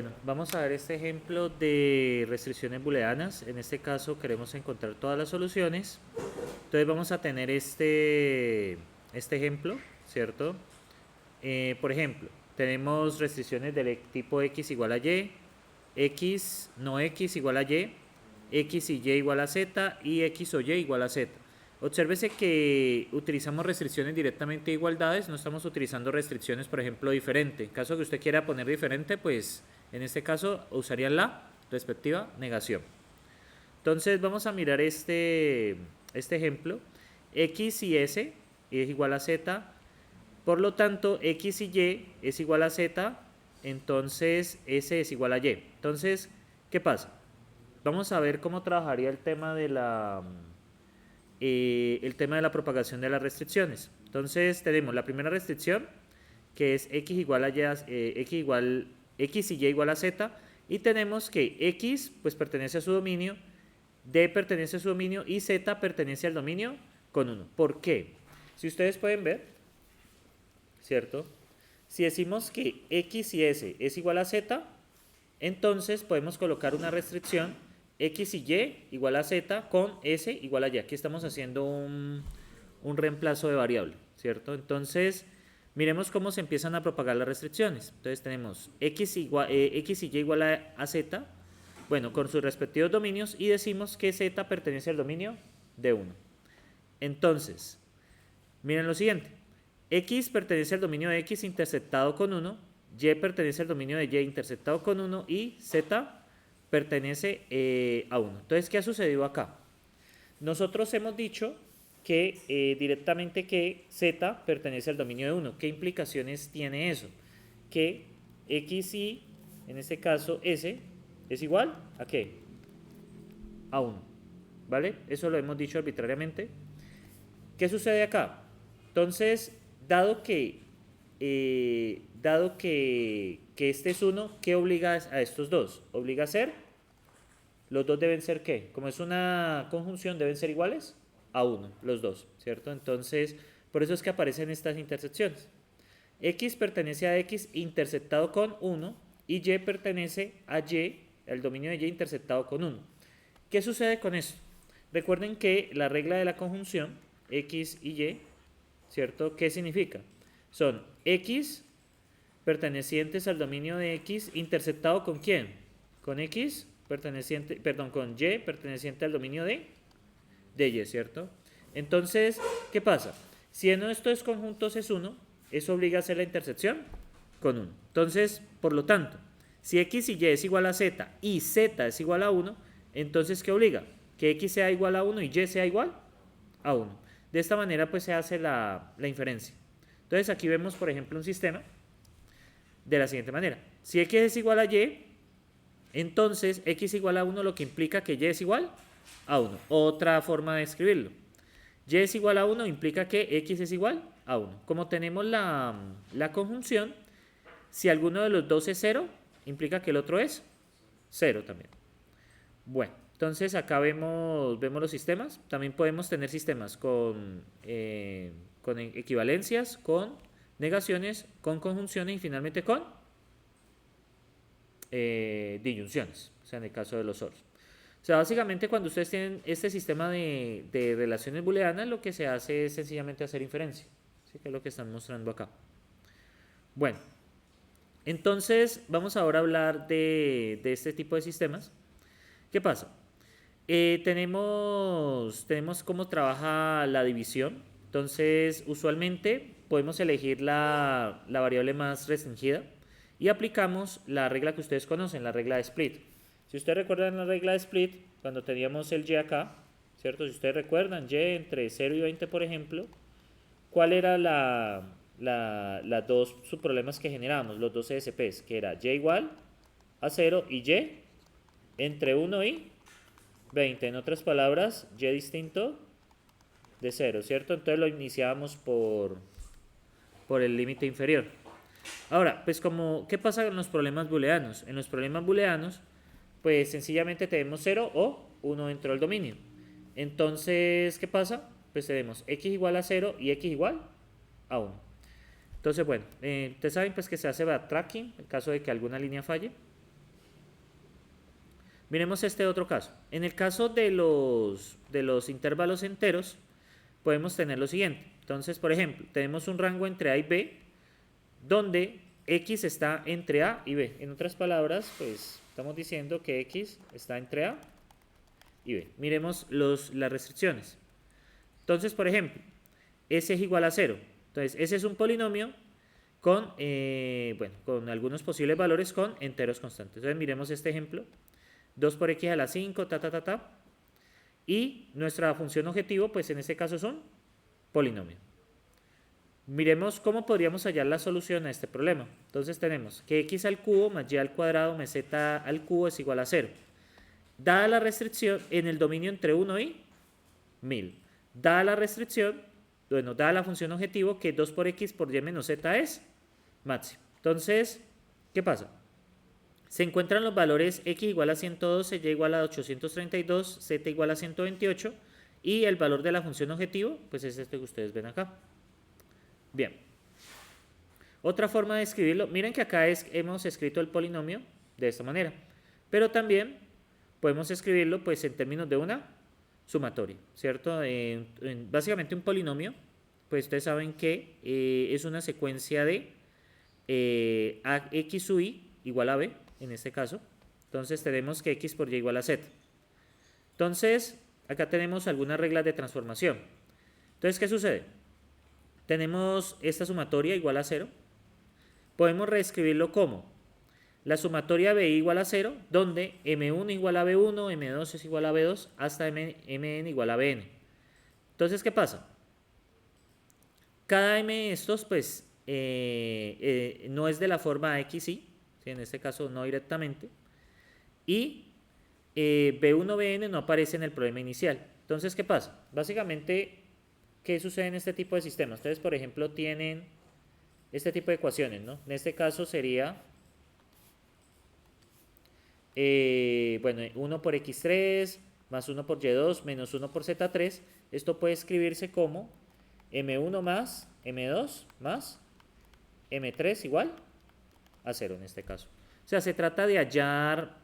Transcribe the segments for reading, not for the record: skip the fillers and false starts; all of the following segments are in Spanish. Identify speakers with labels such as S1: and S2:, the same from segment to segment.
S1: Bueno, vamos a ver este ejemplo de restricciones booleanas. En este caso queremos encontrar todas las soluciones. Entonces vamos a tener este ejemplo, ¿cierto? Por ejemplo, tenemos restricciones del tipo x igual a y, x no x igual a y, x y y igual a z y x o y igual a z. Obsérvese que utilizamos restricciones directamente de igualdades, no estamos utilizando restricciones, por ejemplo, diferente. En caso que usted quiera poner diferente, pues en este caso usaría la respectiva negación. Entonces vamos a mirar este ejemplo. X y S es igual a Z, por lo tanto X y Y es igual a Z, entonces S es igual a Y. Entonces, ¿qué pasa? Vamos a ver cómo trabajaría el tema de la propagación de las restricciones. Entonces tenemos la primera restricción, que es x igual a y, x y y igual a z, y tenemos que x pues pertenece a su dominio, d pertenece a su dominio y z pertenece al dominio con 1. ¿Por qué? Si ustedes pueden ver, ¿cierto? Si decimos que x y s es igual a z, entonces podemos colocar una restricción x y y igual a z con s igual a y. Aquí estamos haciendo un reemplazo de variable, ¿cierto? Entonces, miremos cómo se empiezan a propagar las restricciones. Entonces tenemos x y y igual a z, bueno, con sus respectivos dominios, y decimos que z pertenece al dominio de 1. Entonces, miren lo siguiente. X pertenece al dominio de x interceptado con 1, y pertenece al dominio de y interceptado con 1 y z pertenece a 1. Entonces, ¿qué ha sucedido acá? Nosotros hemos dicho que directamente que z pertenece al dominio de 1. ¿Qué implicaciones tiene eso? Que x y, en este caso, s, es igual a ¿qué? A 1. ¿Vale? Eso lo hemos dicho arbitrariamente. ¿Qué sucede acá? Entonces, dado que este es 1, ¿qué obliga a estos dos? Obliga a ser, los dos deben ser ¿qué? Como es una conjunción, deben ser iguales a 1, los dos, ¿cierto? Entonces, por eso es que aparecen estas intersecciones. X pertenece a X interceptado con 1 y Y pertenece a Y, el dominio de Y interceptado con 1. ¿Qué sucede con eso? Recuerden que la regla de la conjunción, X y Y, ¿cierto? ¿Qué significa? Son X pertenecientes al dominio de X interceptado con ¿quién? Con X perteneciente, perdón, con Y perteneciente al dominio de Y, ¿cierto? Entonces, ¿qué pasa? Si uno de estos conjuntos es 1, eso obliga a hacer la intersección con 1. Entonces, por lo tanto, si X y Y es igual a Z y Z es igual a 1, entonces, ¿qué obliga? Que X sea igual a 1 y Y sea igual a 1. De esta manera, pues, se hace la inferencia. Entonces, aquí vemos, por ejemplo, un sistema de la siguiente manera. Si X es igual a Y, entonces X igual a 1, lo que implica que Y es igual a 1. Otra forma de escribirlo. Y es igual a 1 implica que X es igual a 1. Como tenemos la conjunción, si alguno de los dos es 0, implica que el otro es 0 también. Bueno, entonces acá vemos los sistemas. También podemos tener sistemas con equivalencias, con negaciones, con conjunciones y finalmente con disyunciones, o sea, en el caso de los ORs. O sea, básicamente cuando ustedes tienen este sistema de relaciones booleanas, lo que se hace es sencillamente hacer inferencia, ¿sí? Que es lo que están mostrando acá. Bueno, entonces vamos ahora a hablar de este tipo de sistemas. ¿Qué pasa? Tenemos cómo trabaja la división. Entonces, usualmente podemos elegir la variable más restringida y aplicamos la regla que ustedes conocen, la regla de split. Si ustedes recuerdan la regla de split, cuando teníamos el y acá, ¿cierto? Si ustedes recuerdan, y entre 0 y 20, por ejemplo, ¿cuál era las dos subproblemas que generábamos, los dos CSPs? Que era y igual a 0 y y entre 1 y 20. En otras palabras, y distinto de 0, ¿cierto? Entonces lo iniciábamos por el límite inferior. Ahora, pues ¿qué pasa en los problemas booleanos? En los problemas booleanos, pues sencillamente tenemos 0 o 1 dentro del dominio. Entonces, ¿qué pasa? Pues tenemos x igual a 0 y x igual a 1. Entonces, bueno, ustedes saben pues que se hace backtracking en caso de que alguna línea falle. Miremos este otro caso. En el caso de los intervalos enteros, podemos tener lo siguiente. Entonces, por ejemplo, tenemos un rango entre A y B, donde X está entre A y B. En otras palabras, pues estamos diciendo que X está entre A y B. Miremos las restricciones. Entonces, por ejemplo, S es igual a 0. Entonces, S es un polinomio con, con algunos posibles valores con enteros constantes. Entonces, miremos este ejemplo. 2 por X a la 5, Y nuestra función objetivo, pues en este caso es un polinomio. Miremos cómo podríamos hallar la solución a este problema. Entonces tenemos que X al cubo más Y al cuadrado más Z al cubo es igual a 0. Dada la restricción en el dominio entre 1 y 1000. Dada la restricción, dada la función objetivo que 2 por X por Y menos Z es máximo. Entonces, ¿qué pasa? Se encuentran los valores X igual a 112, Y igual a 832, Z igual a 128 y el valor de la función objetivo, pues es este que ustedes ven acá. Bien. Otra forma de escribirlo, miren que acá hemos escrito el polinomio de esta manera, pero también podemos escribirlo pues en términos de una sumatoria, ¿cierto? Básicamente un polinomio, pues ustedes saben que es una secuencia de X sub Y igual a B, en este caso. Entonces tenemos que X por Y igual a Z. Entonces, acá tenemos algunas reglas de transformación. Entonces, ¿qué sucede? Tenemos esta sumatoria igual a 0. Podemos reescribirlo como la sumatoria BI igual a 0, donde M1 igual a B1, M2 es igual a B2, hasta Mn igual a Bn. Entonces, ¿qué pasa? Cada M de estos, pues, no es de la forma XY, ¿sí? En este caso no directamente, y B1, Bn no aparece en el problema inicial. Entonces, ¿qué pasa? Básicamente, ¿qué sucede en este tipo de sistemas? Ustedes, por ejemplo, tienen este tipo de ecuaciones, ¿no? En este caso sería, 1 por x3 más 1 por y2 menos 1 por z3. Esto puede escribirse como m1 más m2 más m3 igual a 0 en este caso. O sea, se trata de hallar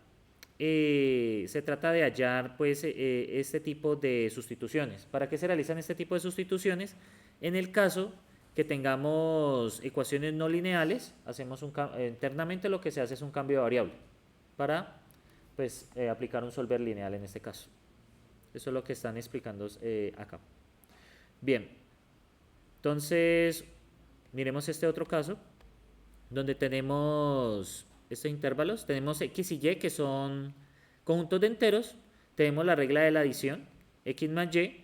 S1: pues, este tipo de sustituciones. ¿Para qué se realizan este tipo de sustituciones? En el caso que tengamos ecuaciones no lineales, hacemos internamente lo que se hace es un cambio de variable para pues, aplicar un solver lineal en este caso. Eso es lo que están explicando acá. Bien, entonces miremos este otro caso donde tenemos estos intervalos, tenemos X y Y que son conjuntos de enteros, tenemos la regla de la adición, X más Y,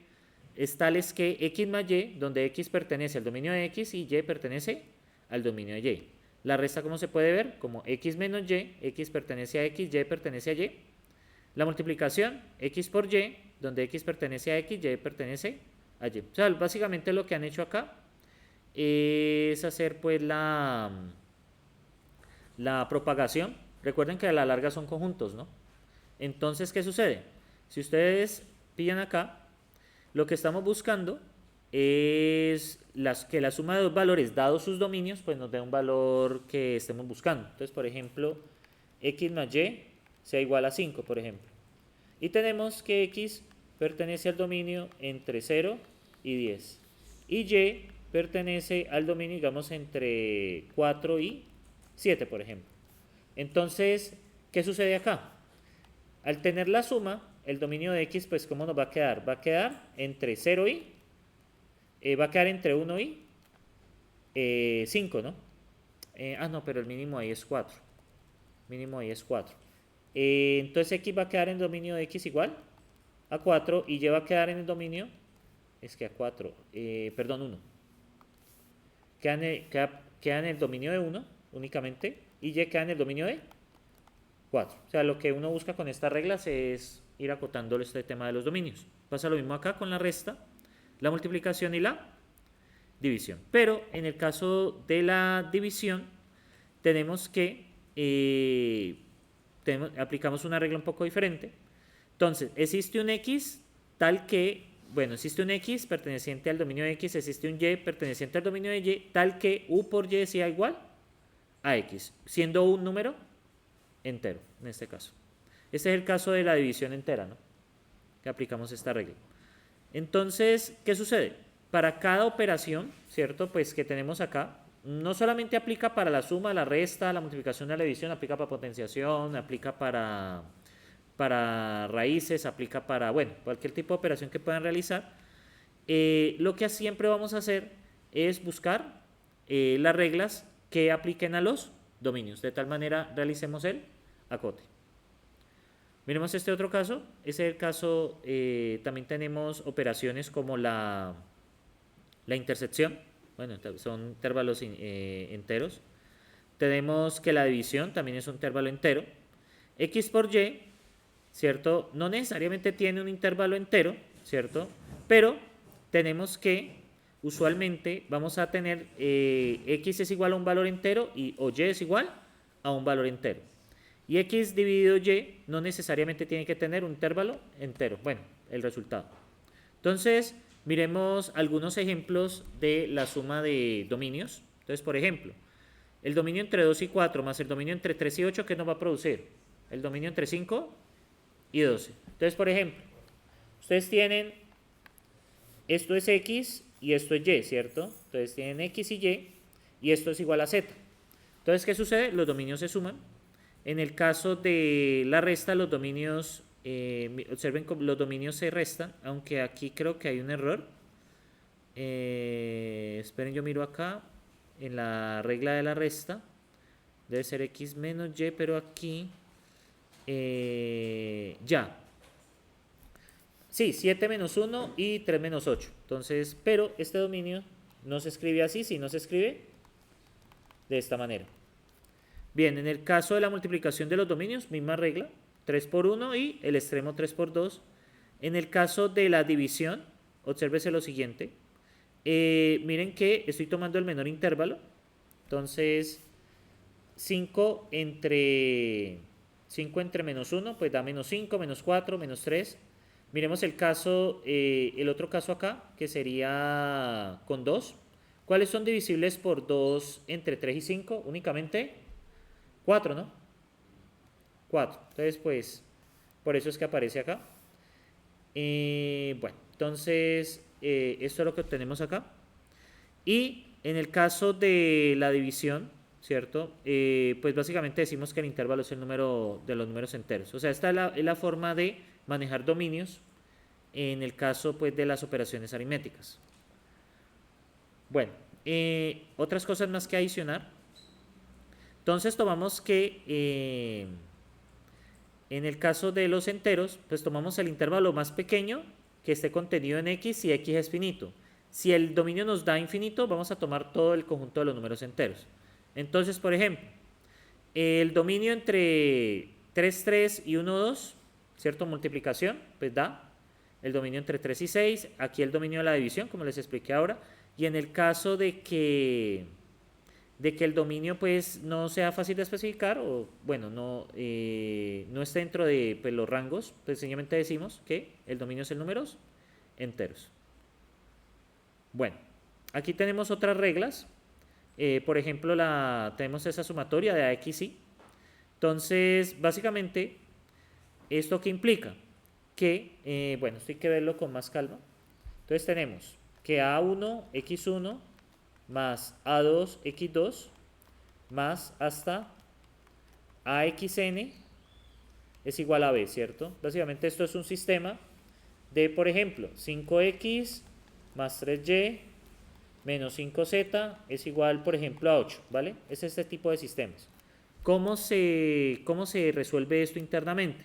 S1: es tales que X más Y, donde X pertenece al dominio de X y Y pertenece al dominio de Y. La resta, ¿cómo se puede ver? Como X menos Y, X pertenece a X, Y pertenece a Y. La multiplicación, X por Y, donde X pertenece a X, Y pertenece a Y. O sea, básicamente lo que han hecho acá es hacer pues la propagación. Recuerden que a la larga son conjuntos, ¿no? Entonces, ¿qué sucede? Si ustedes pillan acá, lo que estamos buscando es que la suma de dos valores, dados sus dominios, pues nos dé un valor que estemos buscando. Entonces, por ejemplo, X más Y sea igual a 5, por ejemplo. Y tenemos que X pertenece al dominio entre 0 y 10. Y Y pertenece al dominio, digamos, entre 4 y 7, por ejemplo. Entonces, ¿qué sucede acá? Al tener la suma, el dominio de X, pues, ¿cómo nos va a quedar? Va a quedar entre 0 y... va a quedar entre 1 y 5, ¿no? No, pero el mínimo ahí es 4. Mínimo ahí es 4. Entonces, X va a quedar en el dominio de X igual a 4 y Y va a quedar en el dominio... Es que a 4, perdón, 1. Queda en el dominio de 1 únicamente y Y queda en el dominio de 4. O sea, lo que uno busca con estas reglas es ir acotando este tema de los dominios. Pasa lo mismo acá con la resta, la multiplicación y la división. Pero en el caso de la división, tenemos que aplicamos una regla un poco diferente. Entonces, existe un X tal que, existe un X perteneciente al dominio de X, existe un Y perteneciente al dominio de Y, tal que U por Y sea igual a X, siendo un número entero, en este caso. Este es el caso de la división entera, ¿no? Que aplicamos esta regla. Entonces, ¿qué sucede? Para cada operación, ¿cierto? Pues que tenemos acá, no solamente aplica para la suma, la resta, la multiplicación y la división, aplica para potenciación, aplica para raíces, aplica para, bueno, cualquier tipo de operación que puedan realizar. Lo que siempre vamos a hacer es buscar las reglas que apliquen a los dominios. De tal manera realicemos el acote. Miremos este otro caso. Ese es el caso, también tenemos operaciones como la intersección. Bueno, son intervalos enteros. Tenemos que la división también es un intervalo entero. X por Y, ¿cierto? No necesariamente tiene un intervalo entero, ¿cierto? Pero tenemos que, usualmente, vamos a tener X es igual a un valor entero o Y es igual a un valor entero. Y X dividido Y no necesariamente tiene que tener un intervalo entero. Bueno, el resultado. Entonces, miremos algunos ejemplos de la suma de dominios. Entonces, por ejemplo, el dominio entre 2 y 4 más el dominio entre 3 y 8, ¿qué nos va a producir? El dominio entre 5 y 12. Entonces, por ejemplo, ustedes tienen, esto es X y esto es Y, ¿cierto? Entonces tienen X y esto es igual a Z. Entonces, ¿qué sucede? Los dominios se suman. En el caso de la resta, los dominios, observen cómo los dominios se restan, aunque aquí creo que hay un error. Esperen, yo miro acá, en la regla de la resta, debe ser X menos Y, pero aquí, ya. Sí, 7 menos 1 y 3 menos 8. Entonces, pero este dominio no se escribe así, sino se escribe de esta manera. Bien, en el caso de la multiplicación de los dominios, misma regla, 3 por 1 y el extremo 3 por 2. En el caso de la división, obsérvese lo siguiente. Miren que estoy tomando el menor intervalo. Entonces, 5 entre menos 1, pues da menos 5, menos 4, menos 3. Miremos el caso, el otro caso acá, que sería con 2. ¿Cuáles son divisibles por 2 entre 3 y 5? Únicamente 4, ¿no? 4. Entonces, pues, por eso es que aparece acá. Bueno, entonces, esto es lo que obtenemos acá. Y en el caso de la división, ¿cierto? Pues básicamente decimos que el intervalo es el número de los números enteros. O sea, esta es la forma de manejar dominios en el caso, pues, de las operaciones aritméticas. Bueno, otras cosas más que adicionar. Entonces tomamos que en el caso de los enteros, pues tomamos el intervalo más pequeño que esté contenido en X y X es finito. Si el dominio nos da infinito, vamos a tomar todo el conjunto de los números enteros. Entonces, por ejemplo, el dominio entre 3, 3 y 1, 2, ¿cierto? Multiplicación, pues da el dominio entre 3 y 6. Aquí el dominio de la división, como les expliqué ahora. Y en el caso de que el dominio pues no sea fácil de especificar o bueno, no esté dentro de pues, los rangos, pues sencillamente decimos que el dominio es el números enteros. Bueno, aquí tenemos otras reglas. Por ejemplo, tenemos esa sumatoria de AX y. Entonces, básicamente, ¿esto qué implica? Que, bueno, esto hay que verlo con más calma. Entonces tenemos que A1, X1 más A2, X2 más hasta AXN es igual a B, ¿cierto? Básicamente esto es un sistema de, por ejemplo, 5X más 3Y menos 5Z es igual, por ejemplo, a 8, ¿vale? Es este tipo de sistemas. ¿Cómo se resuelve esto internamente?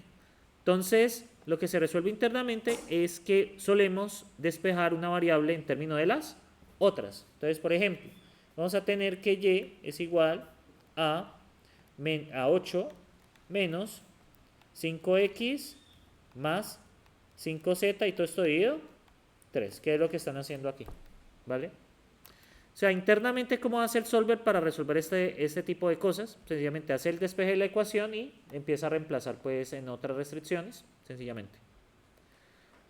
S1: Entonces, lo que se resuelve internamente es que solemos despejar una variable en términos de las otras. Entonces, por ejemplo, vamos a tener que Y es igual a 8 menos 5X más 5Z y todo esto dividido 3, que es lo que están haciendo aquí, ¿vale? O sea, internamente, ¿cómo hace el solver para resolver este tipo de cosas? Sencillamente hace el despeje de la ecuación y empieza a reemplazar pues en otras restricciones, sencillamente.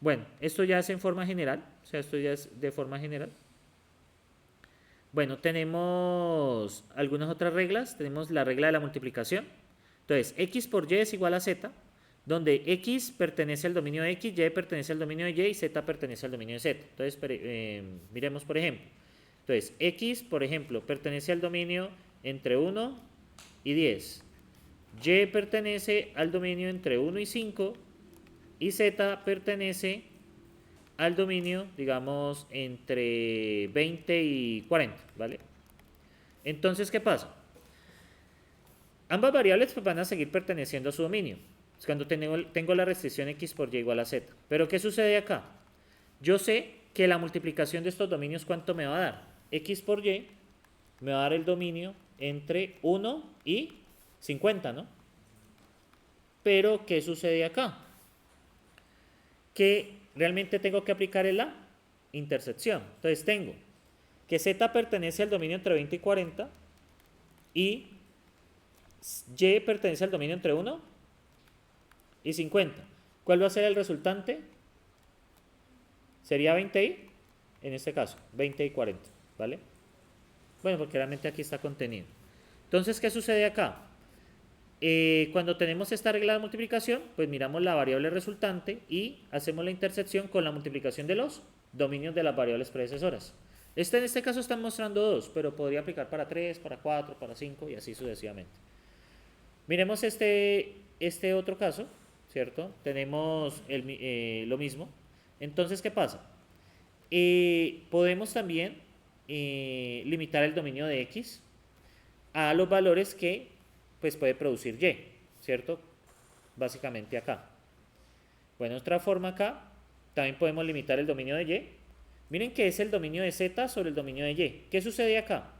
S1: Bueno, esto ya es en forma general, o sea, esto ya es de forma general. Bueno, tenemos algunas otras reglas. Tenemos la regla de la multiplicación. Entonces, X por Y es igual a Z, donde X pertenece al dominio de X, Y pertenece al dominio de Y y Z pertenece al dominio de Z. Entonces, miremos por ejemplo. Entonces, X, por ejemplo, pertenece al dominio entre 1 y 10. Y pertenece al dominio entre 1 y 5 y Z pertenece al dominio, digamos, entre 20 y 40, ¿vale? Entonces, ¿qué pasa? Ambas variables pues, van a seguir perteneciendo a su dominio. Es cuando tengo la restricción X por Y igual a Z. Pero ¿qué sucede acá? Yo sé que la multiplicación de estos dominios, ¿cuánto me va a dar? X por Y me va a dar el dominio entre 1 y 50, ¿no? Pero, ¿qué sucede acá? Que realmente tengo que aplicar en la intersección. Entonces tengo que Z pertenece al dominio entre 20 y 40 y Y pertenece al dominio entre 1 y 50. ¿Cuál va a ser el resultante? Sería 20 y, en este caso, 20 y 40, ¿vale? Bueno, porque realmente aquí está contenido. Entonces, ¿qué sucede acá? Cuando tenemos esta regla de multiplicación, pues miramos la variable resultante y hacemos la intersección con la multiplicación de los dominios de las variables predecesoras. En este caso están mostrando 2, pero podría aplicar para 3, para 4, para 5 y así sucesivamente. Miremos este otro caso, ¿cierto? Tenemos lo mismo. Entonces, ¿qué pasa? Podemos también limitar el dominio de X a los valores que pues, puede producir Y, ¿cierto? Básicamente acá. Bueno, otra forma acá, también podemos limitar el dominio de Y. Miren que es el dominio de Z sobre el dominio de Y. ¿Qué sucede acá?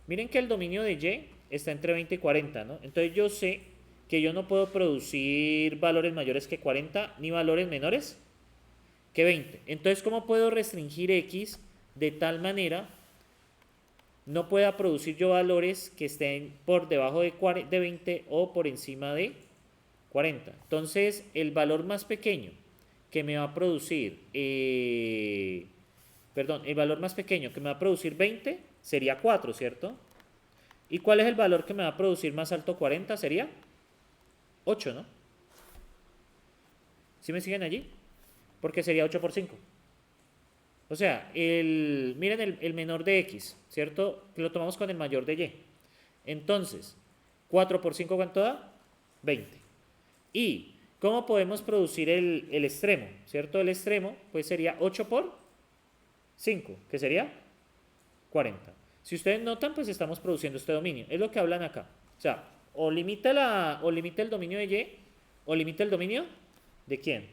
S1: Miren que el dominio de Y está entre 20 y 40, ¿no? Entonces yo sé que yo no puedo producir valores mayores que 40 ni valores menores que 20. Entonces, ¿cómo puedo restringir X de tal manera no pueda producir yo valores que estén por debajo de 20 o por encima de 40? Entonces, el valor más pequeño que me va a producir, el valor más pequeño que me va a producir 20 sería 4, ¿cierto? ¿Y cuál es el valor que me va a producir más alto 40? Sería 8, ¿no? ¿Sí me siguen allí? Porque sería 8 por 5. O sea, miren el menor de X, ¿cierto? Que lo tomamos con el mayor de Y. Entonces, 4 por 5, ¿cuánto da? 20. ¿Y cómo podemos producir el extremo? ¿Cierto? El extremo, pues sería 8 por 5, que sería 40. Si ustedes notan, pues estamos produciendo este dominio. Es lo que hablan acá. O sea, o limita el dominio de Y, o limita el dominio de ¿quién?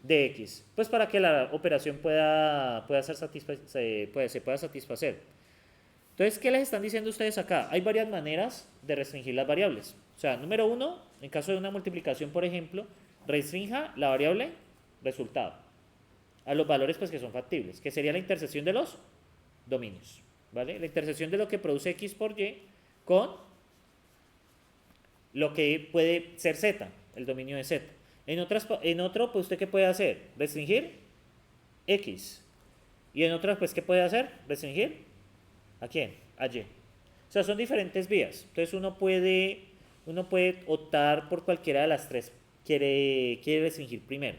S1: De X. Pues para que la operación se pueda satisfacer. Entonces, ¿qué les están diciendo ustedes acá? Hay varias maneras de restringir las variables. O sea, número uno, en caso de una multiplicación, por ejemplo, restrinja la variable resultado a los valores pues, que son factibles, que sería la intersección de los dominios. ¿Vale? La intersección de lo que produce X por Y con lo que puede ser Z, el dominio de Z. En otro, pues usted ¿qué puede hacer? Restringir X. Y en otras, pues ¿qué puede hacer? Restringir ¿a quién? A Y. O sea, son diferentes vías. Entonces uno puede optar por cualquiera de las tres. Quiere restringir primero.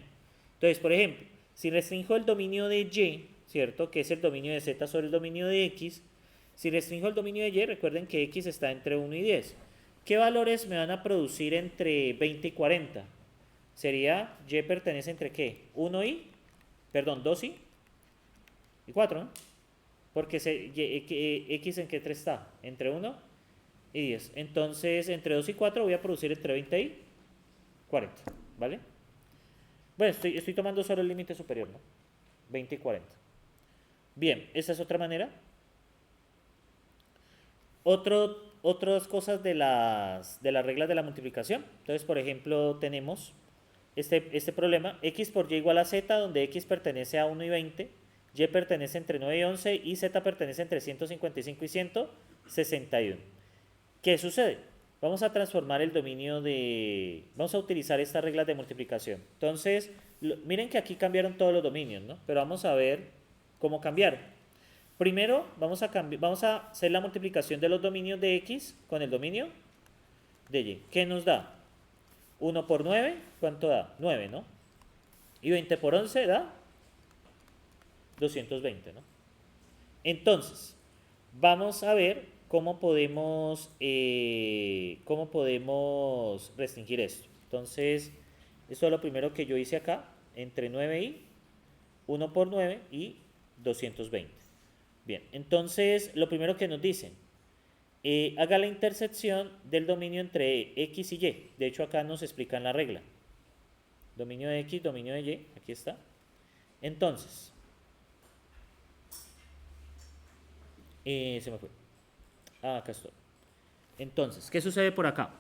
S1: Entonces, por ejemplo, si restringo el dominio de Y, ¿cierto? Que es el dominio de Z sobre el dominio de X. Si restringo el dominio de Y, recuerden que X está entre 1 y 10. ¿Qué valores me van a producir entre 20 y 40? Sería, Y pertenece entre ¿qué? 2 y 4, ¿no? Porque X en qué 3 está, entre 1 y 10. Entonces, entre 2 y 4 voy a producir entre 20 y 40, ¿vale? Bueno, estoy tomando solo el límite superior, ¿no? 20 y 40. Bien, esa es otra manera. Otras cosas de las reglas de la multiplicación. Entonces, por ejemplo, tenemos este problema, X por Y igual a Z, donde X pertenece a 1 y 20, Y pertenece entre 9 y 11 y Z pertenece entre 155 y 161. ¿Qué sucede? Vamos a transformar el dominio vamos a utilizar estas reglas de multiplicación. Entonces, miren que aquí cambiaron todos los dominios, ¿no? Pero vamos a ver cómo cambiar. Primero, vamos a hacer la multiplicación de los dominios de X con el dominio de Y. ¿Qué nos da? 1 por 9, ¿cuánto da? 9, ¿no? Y 20 por 11 da 220, ¿no? Entonces, vamos a ver cómo podemos restringir esto. Entonces, esto es lo primero que yo hice acá, entre 9 y 1 por 9 y 220. Bien, entonces, lo primero que nos dicen, haga la intersección del dominio entre X y Y. De hecho, acá nos explican la regla. Dominio de X, dominio de Y, aquí está. Entonces, se me fue. Ah, acá estoy. Entonces, ¿qué sucede por acá?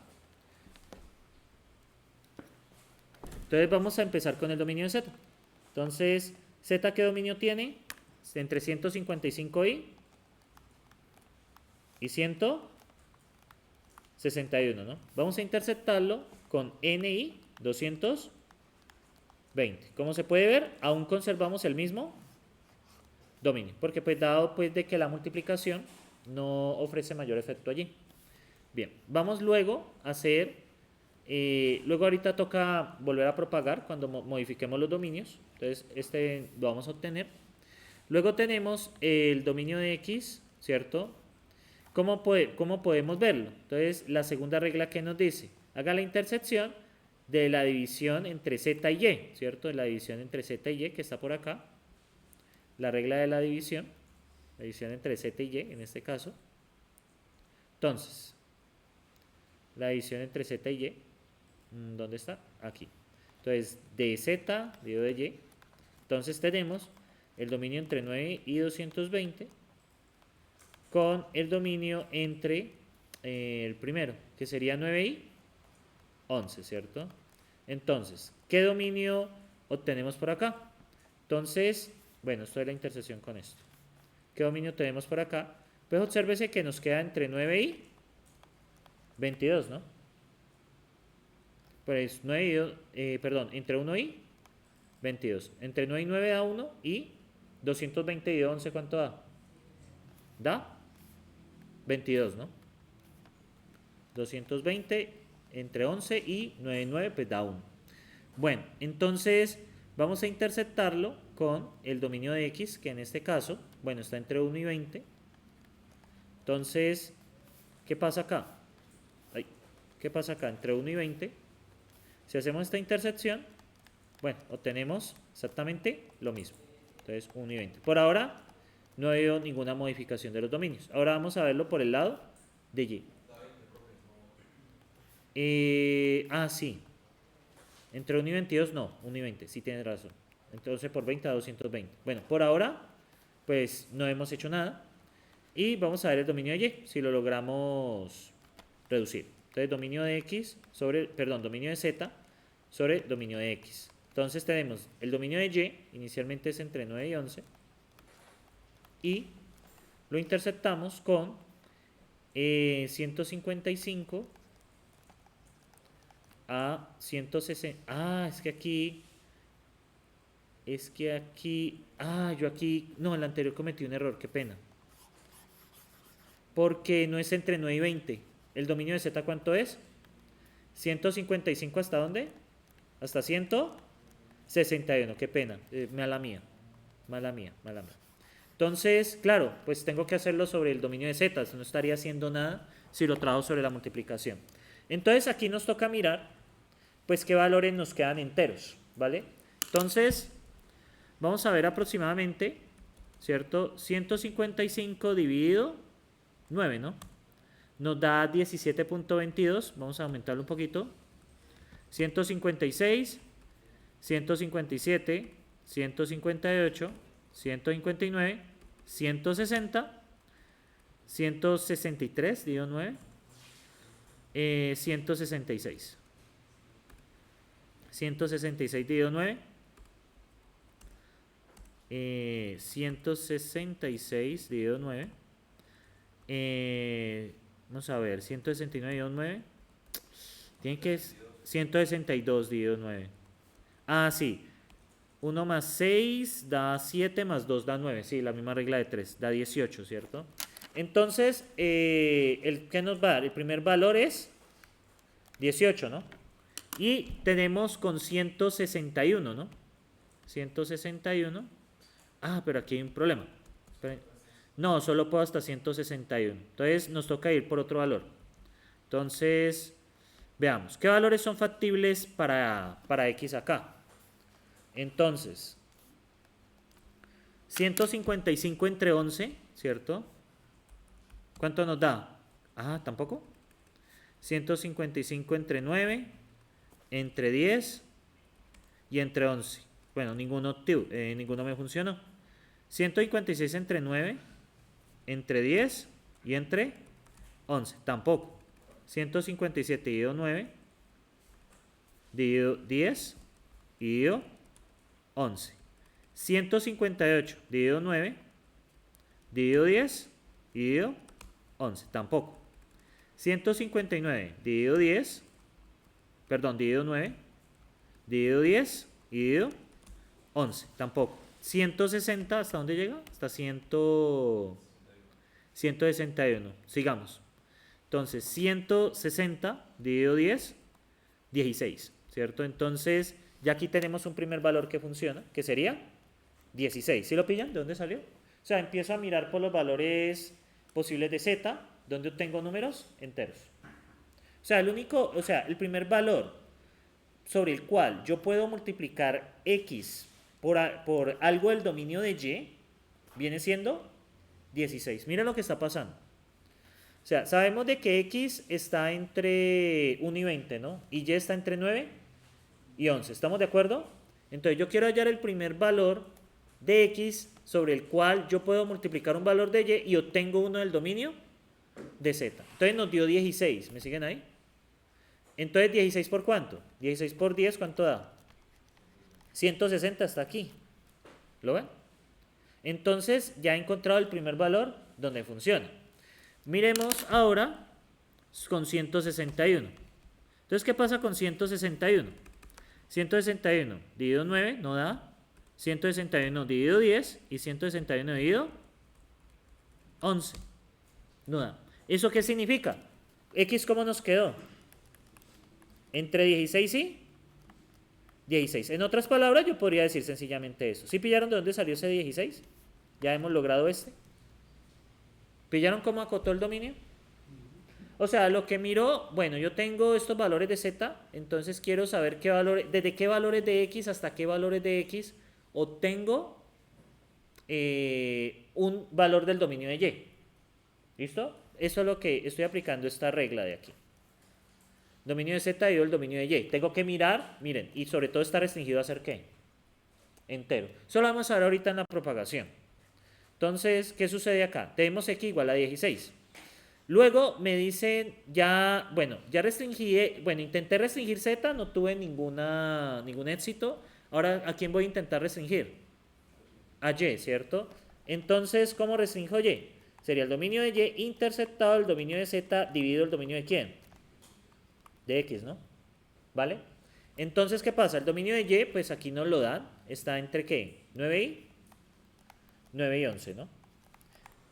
S1: Entonces vamos a empezar con el dominio de Z. Entonces, Z, ¿qué dominio tiene? Entre 155i y 161, ¿no? Vamos a interceptarlo con NI 220. Como se puede ver, aún conservamos el mismo dominio, porque pues dado pues de que la multiplicación no ofrece mayor efecto allí. Bien, vamos luego a hacer, luego ahorita toca volver a propagar cuando modifiquemos los dominios, entonces este lo vamos a obtener. Luego tenemos el dominio de X, ¿cierto? ¿Cómo podemos verlo? Entonces la segunda regla que nos dice, haga la intersección de la división entre Z y Y, ¿cierto? De la división entre Z y Y que está por acá. La regla de la división entre Z y Y en este caso. Entonces, la división entre Z y Y, ¿dónde está? Aquí. Entonces, de Z dividido de Y. Entonces tenemos el dominio entre 9 y 220 con el dominio entre el primero, que sería 9 y 11, ¿cierto? Entonces, ¿qué dominio obtenemos por acá? Entonces, bueno, esto es la intersección con esto. ¿Qué dominio tenemos por acá? Pues obsérvese que nos queda entre 9 y 22, ¿no? Pues 9 y, entre 1 y 22. Entre 9 y 9 da 1 y 220 y 11, ¿cuánto da? Da 22, ¿no? 220 entre 11 y 9 y 9, pues da 1. Bueno, entonces vamos a interceptarlo con el dominio de X, que en este caso, bueno, está entre 1 y 20. Entonces, ¿qué pasa acá? ¿Qué pasa acá? Entre 1 y 20. Si hacemos esta intersección, bueno, obtenemos exactamente lo mismo. Entonces, 1 y 20. Por ahora, no ha habido ninguna modificación de los dominios. Ahora vamos a verlo por el lado de Y. Sí. Entre 1 y 22, no, 1 y 20, sí tienes razón. Entonces, por 20 a 220. Bueno, por ahora, pues no hemos hecho nada. Y vamos a ver el dominio de Y, si lo logramos reducir. Entonces, dominio de X sobre, dominio de Z sobre dominio de X. Entonces tenemos el dominio de Y, inicialmente es entre 9 y 11, y lo interceptamos con 155 a 160. Yo aquí, no, el anterior cometí un error, qué pena. Porque no es entre 9 y 20. ¿El dominio de Z cuánto es? 155 ¿hasta dónde? Hasta 161, qué pena, mala mía. Entonces, claro, pues tengo que hacerlo sobre el dominio de Z, no estaría haciendo nada si lo trabajo sobre la multiplicación. Entonces aquí nos toca mirar, pues qué valores nos quedan enteros, ¿vale? Entonces, vamos a ver aproximadamente, ¿cierto? 155 dividido 9, ¿no? Nos da 17.22, vamos a aumentarlo un poquito. 156, 157, 158, 159, 160, 163, dividido 9, 166. 166 dividido 9, 166 dividido 9, vamos a ver, 169 dividido 9, tiene que 162 dividido 9. Sí, 1 más 6 da 7, más 2 da 9, sí, la misma regla de 3, da 18, ¿cierto? Entonces, el que nos va a dar, el primer valor es 18, ¿no? Y tenemos con 161, ¿no? 161. Ah, pero aquí hay un problema. No, solo puedo hasta 161. Entonces nos toca ir por otro valor. Entonces, veamos, ¿qué valores son factibles para x acá? Entonces, 155 entre 11, ¿cierto? ¿Cuánto nos da? Ah, ¿tampoco? 155 entre 9, entre 10 y entre 11. Bueno, ninguno me funcionó. 156 entre 9, entre 10 y entre 11. Tampoco. 157 dividido 9, dividido 10, dividido 11. 158 dividido 9, dividido 10, dividido 11. Tampoco. 159 dividido 10, perdón, dividido 9, dividido 10, dividido 11. Tampoco. 160, ¿hasta dónde llega? Hasta 161. Sigamos. Entonces, 160 dividido 10, 16, ¿cierto? Entonces, ya aquí tenemos un primer valor que funciona, que sería 16. ¿Sí lo pillan? ¿De dónde salió? O sea, empiezo a mirar por los valores posibles de z, donde obtengo números enteros. O sea, el primer valor sobre el cual yo puedo multiplicar x por algo del dominio de y viene siendo 16. Mira lo que está pasando. O sea, sabemos de que x está entre 1 y 20, ¿no? Y y está entre 9 y 11. ¿Estamos de acuerdo? Entonces yo quiero hallar el primer valor de x sobre el cual yo puedo multiplicar un valor de y obtengo uno del dominio de z. Entonces nos dio 16. ¿Me siguen ahí? Entonces 16 por ¿cuánto? 16 por 10, ¿cuánto da? 160 hasta aquí. ¿Lo ven? Entonces ya he encontrado el primer valor donde funciona. Miremos ahora con 161. Entonces, ¿qué pasa con 161? 161 dividido 9 no da. 161 dividido 10 y 161 dividido 11. No da. ¿Eso qué significa? X, ¿cómo nos quedó? Entre 16 y 16. En otras palabras, yo podría decir sencillamente eso. ¿Sí pillaron de dónde salió ese 16? Ya hemos logrado este. ¿Pillaron cómo acotó el dominio? O sea, lo que miro, bueno, yo tengo estos valores de z, entonces quiero saber desde qué valores de x hasta qué valores de x obtengo un valor del dominio de y. ¿Listo? Eso es lo que estoy aplicando, esta regla de aquí. Dominio de z y el dominio de y. Tengo que mirar, miren, y sobre todo está restringido a ser ¿qué? Entero. Eso lo vamos a ver ahorita en la propagación. Entonces, ¿qué sucede acá? Tenemos x igual a 16. Luego me dicen, ya restringí, intenté restringir z, no tuve ningún éxito. Ahora, ¿a quién voy a intentar restringir? A y, ¿cierto? Entonces, ¿cómo restringo y? Sería el dominio de y interceptado el dominio de z dividido el dominio de ¿quién? De x, ¿no? ¿Vale? Entonces, ¿qué pasa? El dominio de y, pues aquí nos lo dan. Está entre ¿qué? 9 y 11, ¿no?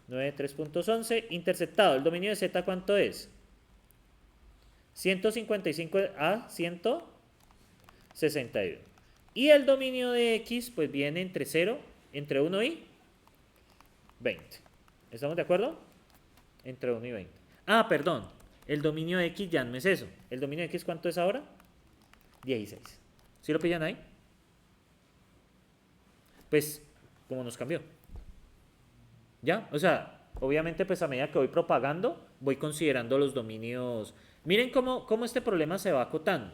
S1: 9, 3.11. Interceptado. ¿El dominio de z cuánto es? 155 a 161. Y el dominio de x, pues viene entre 0, entre 1 y 20. ¿Estamos de acuerdo? Entre 1 y 20. Ah, perdón. El dominio de x ya no es eso. ¿El dominio de x cuánto es ahora? 16. ¿Sí lo pillan ahí? Pues, ¿cómo nos cambió? ¿Ya? O sea, obviamente pues a medida que voy propagando, voy considerando los dominios. Miren cómo este problema se va acotando.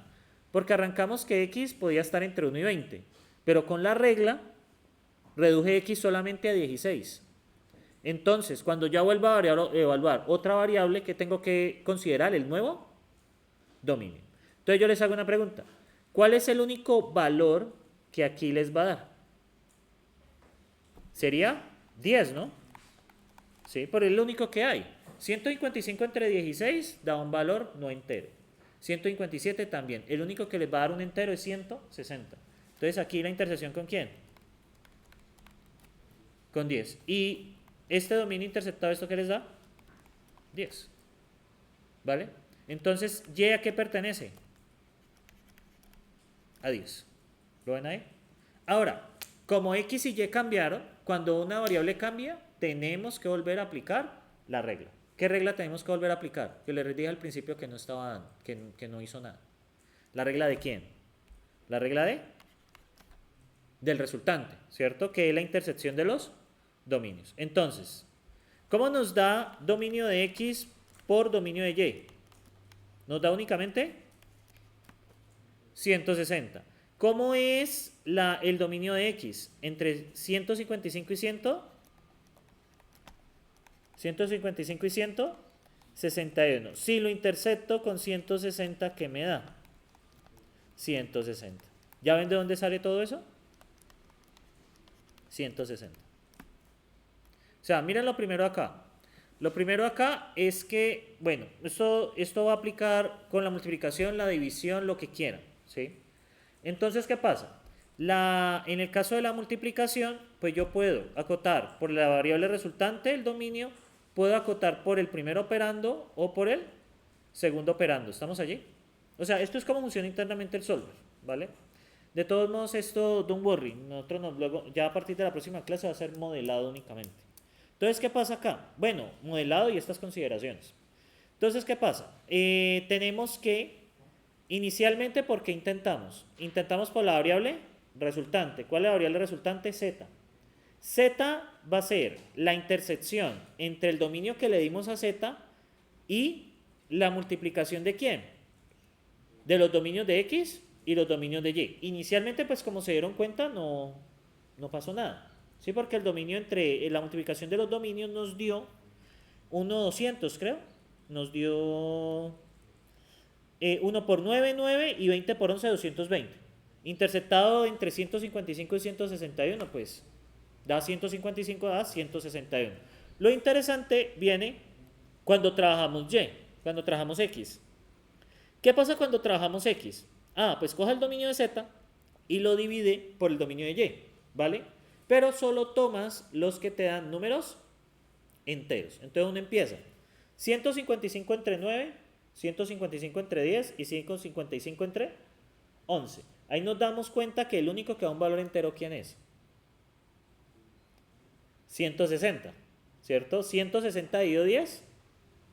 S1: Porque arrancamos que x podía estar entre 1 y 20. Pero con la regla, reduje x solamente a 16. Entonces, cuando ya vuelva a evaluar otra variable, ¿qué tengo que considerar? El nuevo dominio. Entonces yo les hago una pregunta. ¿Cuál es el único valor que aquí les va a dar? Sería 10, ¿no? Sí, pero es lo único que hay. 155 entre 16 da un valor no entero. 157 también. El único que les va a dar un entero es 160. Entonces aquí la intersección ¿con quién? Con 10. Y este dominio interceptado, ¿esto qué les da? 10. ¿Vale? Entonces, ¿y a qué pertenece? a 10. ¿Lo ven ahí? Ahora, como x y y cambiaron, cuando una variable cambia, tenemos que volver a aplicar la regla. ¿Qué regla tenemos que volver a aplicar? Que les dije al principio que no estaba dando, que no hizo nada. ¿La regla de quién? La regla del resultante, ¿cierto? Que es la intersección de los dominios. Entonces, ¿cómo nos da dominio de x por dominio de y? Nos da únicamente 160. ¿Cómo es el dominio de x? Entre 155 y 155 y 161. Si lo intercepto con 160, ¿qué me da? 160. ¿Ya ven de dónde sale todo eso? 160. O sea, miren lo primero acá. Lo primero acá es que, bueno, esto va a aplicar con la multiplicación, la división, lo que quieran, ¿sí? Entonces, ¿qué pasa? En el caso de la multiplicación, pues yo puedo acotar por la variable resultante del dominio, puedo acotar por el primer operando o por el segundo operando. ¿Estamos allí? O sea, esto es como funciona internamente el solver, ¿vale? De todos modos, esto, don't worry, nosotros luego, ya a partir de la próxima clase va a ser modelado únicamente. Entonces, ¿qué pasa acá? Bueno, modelado y estas consideraciones. Entonces, ¿qué pasa? Tenemos que, inicialmente, ¿por qué intentamos? Intentamos por la variable resultante. ¿Cuál es la variable resultante? Z. Z va a ser la intersección entre el dominio que le dimos a Z y la multiplicación de ¿quién? De los dominios de X y los dominios de Y. Inicialmente, pues como se dieron cuenta, no pasó nada. ¿Sí? Porque el dominio entre la multiplicación de los dominios nos dio 1,200, creo. Nos dio 1 por 9, 9 y 20 por 11, 220. Interceptado entre 155 y 161, pues da 155, da 161. Lo interesante viene cuando trabajamos Y, cuando trabajamos X. ¿Qué pasa cuando trabajamos X? Pues coja el dominio de Z y lo divide por el dominio de Y, ¿vale? Pero solo tomas los que te dan números enteros. Entonces uno empieza 155 entre 9, 155 entre 10 y 155 entre 11. Ahí nos damos cuenta que el único que da un valor entero, ¿quién es? 160, ¿cierto? 160 dividido 10,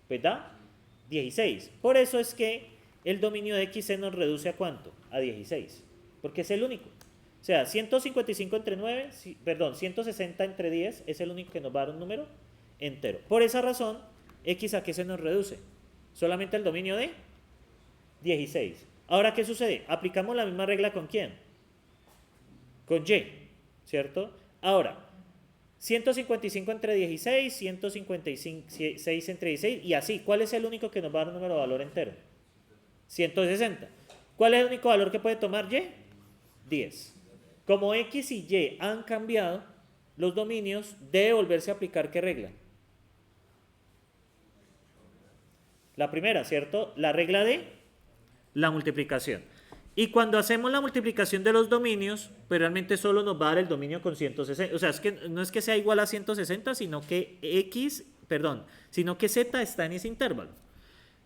S1: pues da 16. Por eso es que el dominio de X se nos reduce a ¿cuánto? A 16, porque es el único. O sea, 155 entre 9, perdón, 160 entre 10 es el único que nos va a dar un número entero. Por esa razón, X a qué se nos reduce? Solamente el dominio de 16. Ahora, ¿qué sucede? Aplicamos la misma regla ¿con quién? Con Y, ¿cierto? Ahora, 155 entre 16, 156 entre 16 y así. ¿Cuál es el único que nos va a dar un número de valor entero? 160. ¿Cuál es el único valor que puede tomar Y? 10. Como X y Y han cambiado, los dominios debe volverse a aplicar ¿qué regla? La primera, ¿cierto? La regla de la multiplicación. Y cuando hacemos la multiplicación de los dominios, pues realmente solo nos va a dar el dominio con 160. O sea, es que no es que sea igual a 160, sino que sino que Z está en ese intervalo.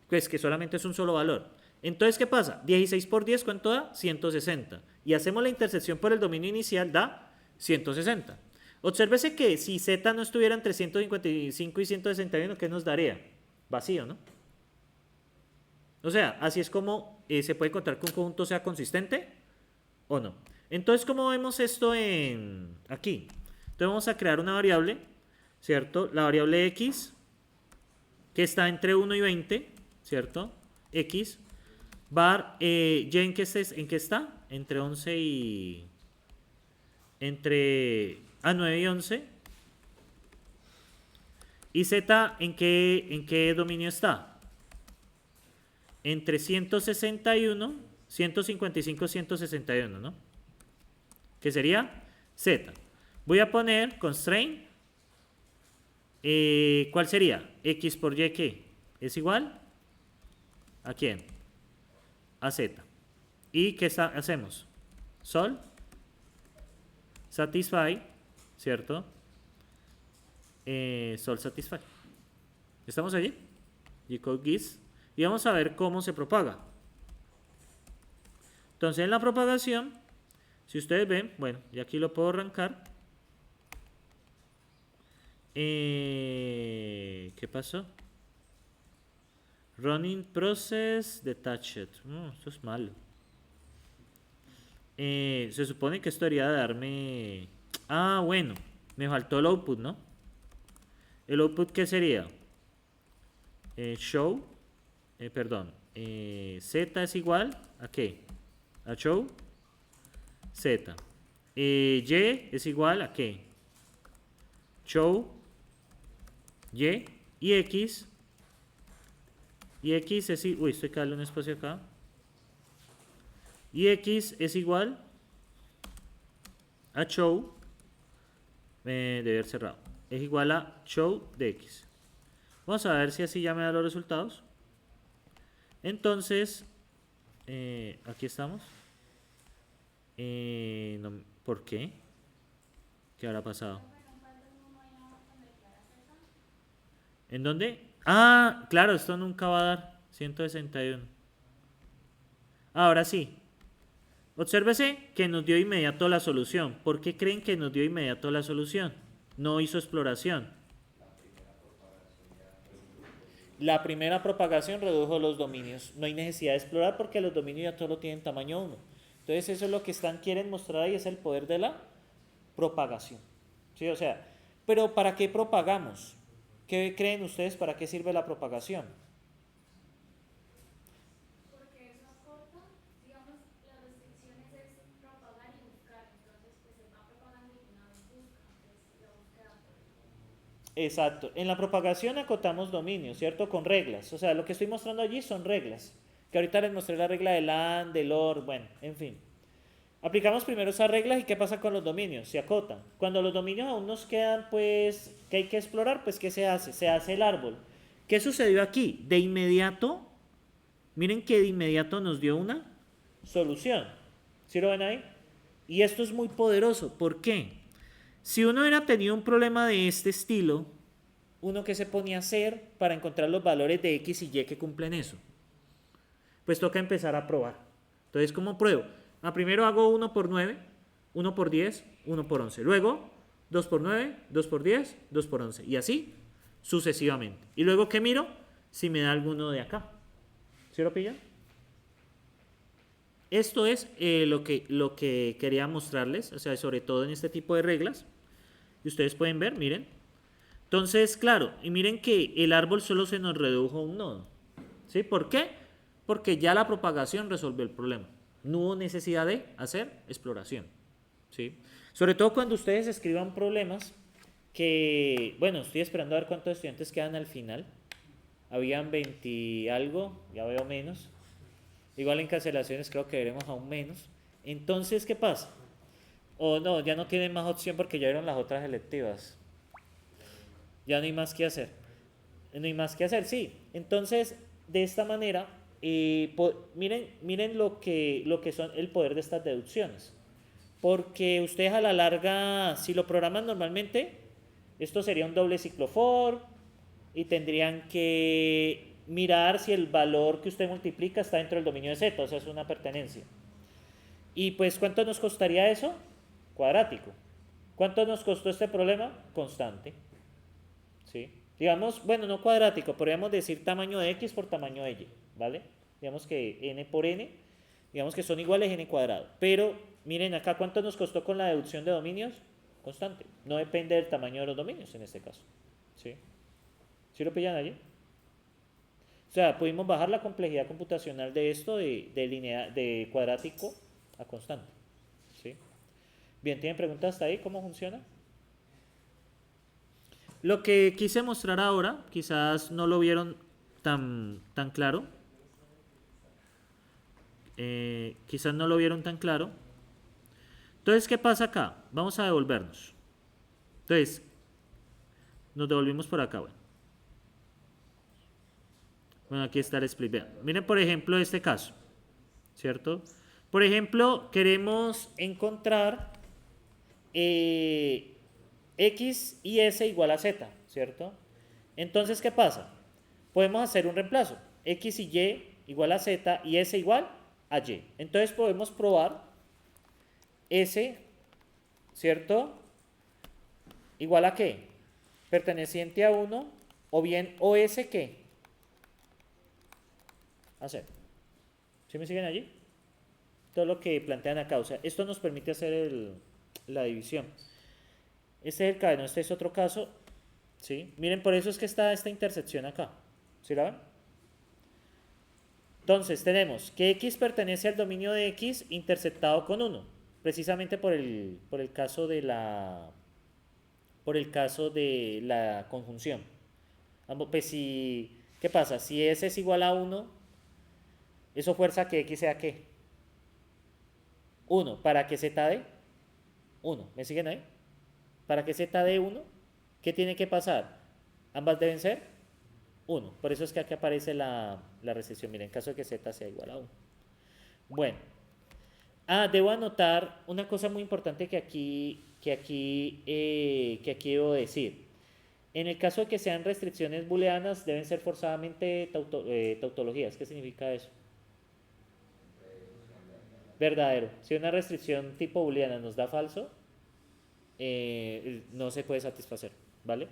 S1: Pues que solamente es un solo valor. Entonces, ¿qué pasa? 16 por 10, ¿cuánto da? 160. Y hacemos la intersección por el dominio inicial, da 160. Obsérvese que si Z no estuviera entre 155 y 161, ¿qué nos daría? Vacío, ¿no? O sea, así es como se puede encontrar que un conjunto sea consistente o no. Entonces, ¿cómo vemos esto aquí? Entonces vamos a crear una variable, ¿cierto? La variable X, que está entre 1 y 20, ¿cierto? X, var, Y en qué está? Entre 11 y... Entre 9 y 11. ¿Y Z en qué dominio está? Entre 161, 155 y 161, ¿no? Que sería Z. Voy a poner constraint. ¿Cuál sería? X por Y, ¿qué? ¿Es igual? ¿A quién? A Z. ¿Y qué hacemos? Sol. Satisfy, ¿cierto? Sol satisfy. ¿Estamos allí? Gcode gis. Y vamos a ver cómo se propaga. Entonces en la propagación, si ustedes ven, bueno, y aquí lo puedo arrancar. ¿Qué pasó? Running process detached. Esto es malo. Se supone que esto debería darme... Ah, bueno, me faltó el output, ¿no? ¿El output qué sería? Show, perdón, z es igual a qué? A show z. Y es igual a qué? Show y x. Y x es igual... Uy, estoy que darle un espacio acá. Y x es igual a show, debe haber cerrado, es igual a show de x. Vamos a ver si así ya me da los resultados. Entonces, aquí estamos. ¿Por qué? ¿Qué habrá pasado? ¿En dónde? Ah, claro, esto nunca va a dar 161. Ahora sí. Obsérvese que nos dio inmediato la solución. ¿Por qué creen que nos dio inmediato la solución? No hizo exploración. La primera propagación redujo los dominios. No hay necesidad de explorar porque los dominios ya solo tienen tamaño 1. Entonces eso es lo que quieren mostrar ahí, es el poder de la propagación. ¿Sí? O sea, pero ¿para qué propagamos? ¿Qué creen ustedes para qué sirve la propagación?
S2: Porque eso acorta, digamos, las restricciones es propagar y buscar, entonces pues se va propagando y una vez busca, entonces la búsqueda.
S1: Exacto. En la propagación acotamos dominios, ¿cierto? Con reglas. O sea, lo que estoy mostrando allí son reglas. Que ahorita les mostré la regla del AND, del OR, bueno, en fin. Aplicamos primero esas reglas y ¿qué pasa con los dominios? Se acotan. Cuando los dominios aún nos quedan, pues, que hay que explorar, pues, ¿qué se hace? Se hace el árbol. ¿Qué sucedió aquí? De inmediato, miren que de inmediato nos dio una solución. ¿Sí lo ven ahí? Y esto es muy poderoso. ¿Por qué? Si uno hubiera tenido un problema de este estilo, ¿uno qué se ponía a hacer para encontrar los valores de X y Y que cumplen eso? Pues toca empezar a probar. Entonces, ¿cómo pruebo? Primero hago 1 por 9, 1 por 10, 1 por 11. Luego, 2 por 9, 2 por 10, 2 por 11. Y así sucesivamente. Y luego, ¿qué miro? Si me da alguno de acá. ¿Sí lo pillan? Esto es lo que quería mostrarles, o sea, sobre todo en este tipo de reglas. Y ustedes pueden ver, miren. Entonces, claro, y miren que el árbol solo se nos redujo un nodo. ¿Sí? ¿Por qué? Porque ya la propagación resolvió el problema. No hubo necesidad de hacer exploración. ¿Sí? Sobre todo cuando ustedes escriban problemas que, bueno, estoy esperando a ver cuántos estudiantes quedan al final. Habían 20 y algo, ya veo menos. Igual en cancelaciones creo que veremos aún menos. Entonces, ¿qué pasa? O no, ya no tienen más opción porque ya vieron las otras electivas. Ya no hay más que hacer. No hay más que hacer, sí. Entonces, de esta manera, miren lo que son el poder de estas deducciones. Porque ustedes a la larga, si lo programan normalmente, esto sería un doble ciclo for y tendrían que mirar si el valor que usted multiplica está dentro del dominio de Z, o sea, es una pertenencia. Y pues, ¿cuánto nos costaría eso? Cuadrático. ¿Cuánto nos costó este problema? Constante. ¿Sí? Digamos, bueno, no cuadrático, podríamos decir tamaño de x por tamaño de y, ¿vale? Digamos que n por n, digamos que son iguales n cuadrado. Pero miren acá, ¿cuánto nos costó con la deducción de dominios? Constante. No depende del tamaño de los dominios en este caso. ¿Sí? ¿Sí lo pillan allí? O sea, pudimos bajar la complejidad computacional de esto de cuadrático a constante. ¿Sí? Bien, ¿tienen preguntas hasta ahí? ¿Cómo funciona? Lo que quise mostrar ahora, quizás no lo vieron tan claro. Quizás no lo vieron tan claro. Entonces, ¿qué pasa acá? Vamos a devolvernos. Entonces, nos devolvimos por acá. Bueno, aquí está el split. Vean. Miren, por ejemplo, este caso. ¿Cierto? Por ejemplo, queremos encontrar X y S igual a Z, ¿cierto? Entonces, ¿qué pasa? Podemos hacer un reemplazo. X y Y igual a Z y S igual a y. Entonces podemos probar S, ¿cierto? ¿Igual a qué? Perteneciente a 1, o bien OS, ¿qué? A 0. ¿Sí me siguen allí? Todo lo que plantean acá. O sea, esto nos permite hacer la división. Este es el cadeno, este es otro caso. ¿Sí? Miren, por eso es que está esta intersección acá. ¿Sí la ven? Entonces, tenemos que X pertenece al dominio de X interceptado con 1. Precisamente por el caso de la conjunción. Pues si, ¿qué pasa? Si S es igual a 1, eso fuerza que X sea ¿qué? 1. ¿Para que Z dé? 1. ¿Me siguen ahí? Para que Z dé 1, ¿qué tiene que pasar? Ambas deben ser 1. Por eso es que aquí aparece la restricción. Miren, en caso de que Z sea igual a 1. Bueno. Debo anotar una cosa muy importante que aquí debo decir. En el caso de que sean restricciones booleanas, deben ser forzadamente tautologías. ¿Qué significa eso? Verdadero. Si una restricción tipo booleana nos da falso, no se puede satisfacer, ¿vale?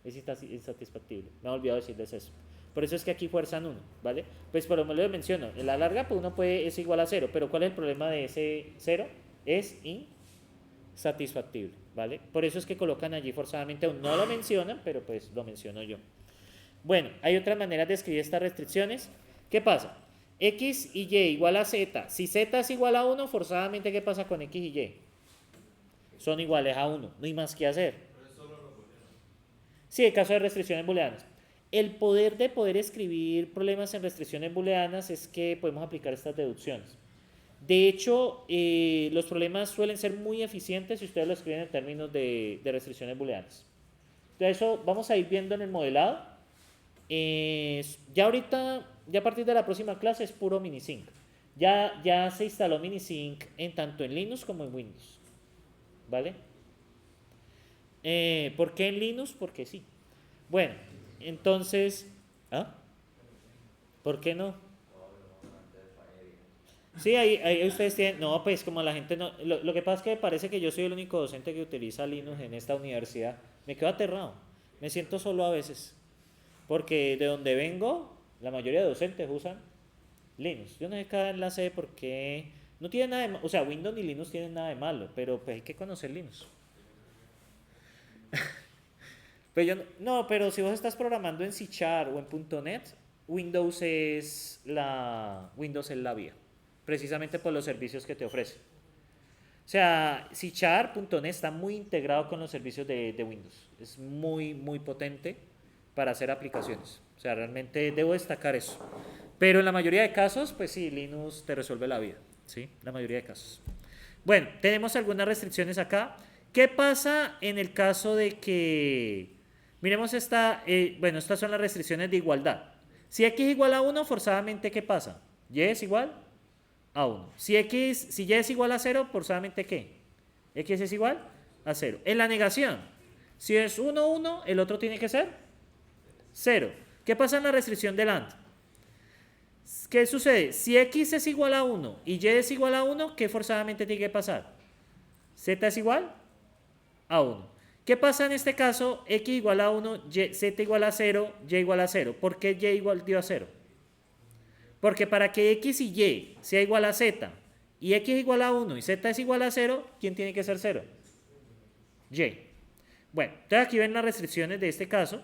S1: Es insatisfactible. Me he olvidado decirles eso. Por eso es que aquí fuerzan 1, ¿vale? Pues por lo menos lo menciono. En la larga, pues uno es igual a 0. Pero ¿cuál es el problema de ese 0? Es insatisfactible, ¿vale? Por eso es que colocan allí forzadamente 1. No lo mencionan, pero pues lo menciono yo. Bueno, hay otras maneras de escribir estas restricciones. ¿Qué pasa? X y Y igual a Z. Si Z es igual a 1, forzadamente, ¿qué pasa con X y Y? Son iguales a 1. No hay más que hacer. Sí, el caso de restricciones booleanas. El poder de poder escribir problemas en restricciones booleanas es que podemos aplicar estas deducciones. De hecho, los problemas suelen ser muy eficientes si ustedes lo escriben en términos de restricciones booleanas. Entonces, eso vamos a ir viendo en el modelado. Ya ahorita, ya a partir de la próxima clase es puro minisync. Ya se instaló minisync tanto en Linux como en Windows. ¿Vale? ¿Por qué en Linux? Porque sí. Bueno, entonces, ¿por qué no? Sí, ahí ustedes tienen, no, pues como la gente no, lo que pasa es que parece que yo soy el único docente que utiliza Linux en esta universidad. Me quedo aterrado, me siento solo a veces, porque de donde vengo, la mayoría de docentes usan Linux. Yo no sé cada enlace por qué, no tiene nada de malo, o sea, Windows ni Linux tienen nada de malo, pero pues hay que conocer Linux. Pero si vos estás programando en C# o en .NET, Windows es la vía, precisamente por los servicios que te ofrece. O sea, C#, .NET está muy integrado con los servicios de Windows. Es muy, muy potente para hacer aplicaciones. O sea, realmente debo destacar eso. Pero en la mayoría de casos, pues sí, Linux te resuelve la vida. ¿Sí? La mayoría de casos. Bueno, tenemos algunas restricciones acá. ¿Qué pasa en el caso de que... Miremos estas son las restricciones de igualdad. Si X es igual a 1, forzadamente, ¿qué pasa? Y es igual a 1. Si Y es igual a 0, forzadamente, ¿qué? X es igual a 0. En la negación, si es 1, 1, el otro tiene que ser 0. ¿Qué pasa en la restricción del AND? ¿Qué sucede? Si X es igual a 1 y Y es igual a 1, ¿qué forzadamente tiene que pasar? Z es igual a 1. ¿Qué pasa en este caso? X igual a 1, Z igual a 0, Y igual a 0. ¿Por qué Y igual dio a 0? Porque para que X y Y sea igual a Z y X igual a 1 y Z es igual a 0, ¿quién tiene que ser 0? Y. Bueno, entonces aquí ven las restricciones de este caso.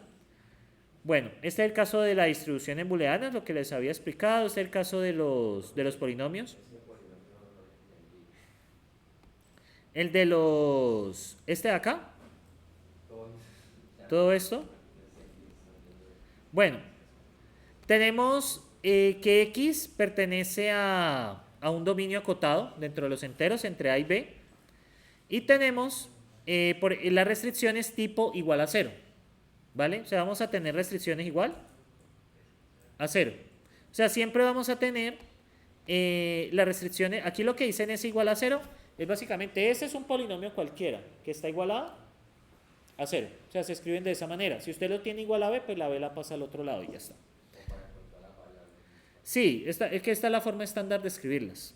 S1: Bueno, este es el caso de la distribución en booleanas, lo que les había explicado. Este es el caso de los polinomios. El de los... Este de acá. Todo esto. Bueno, tenemos que X pertenece a un dominio acotado dentro de los enteros entre A y B. Y tenemos las restricciones tipo igual a 0. ¿Vale? O sea, vamos a tener restricciones igual a 0. O sea, siempre vamos a tener las restricciones. Aquí lo que dicen es igual a 0. Es básicamente, ese es un polinomio cualquiera que está igualado a 0. O sea, se escriben de esa manera. Si usted lo tiene igual a b, pues la b la pasa al otro lado y ya está. Sí, es que esta es la forma estándar de escribirlas.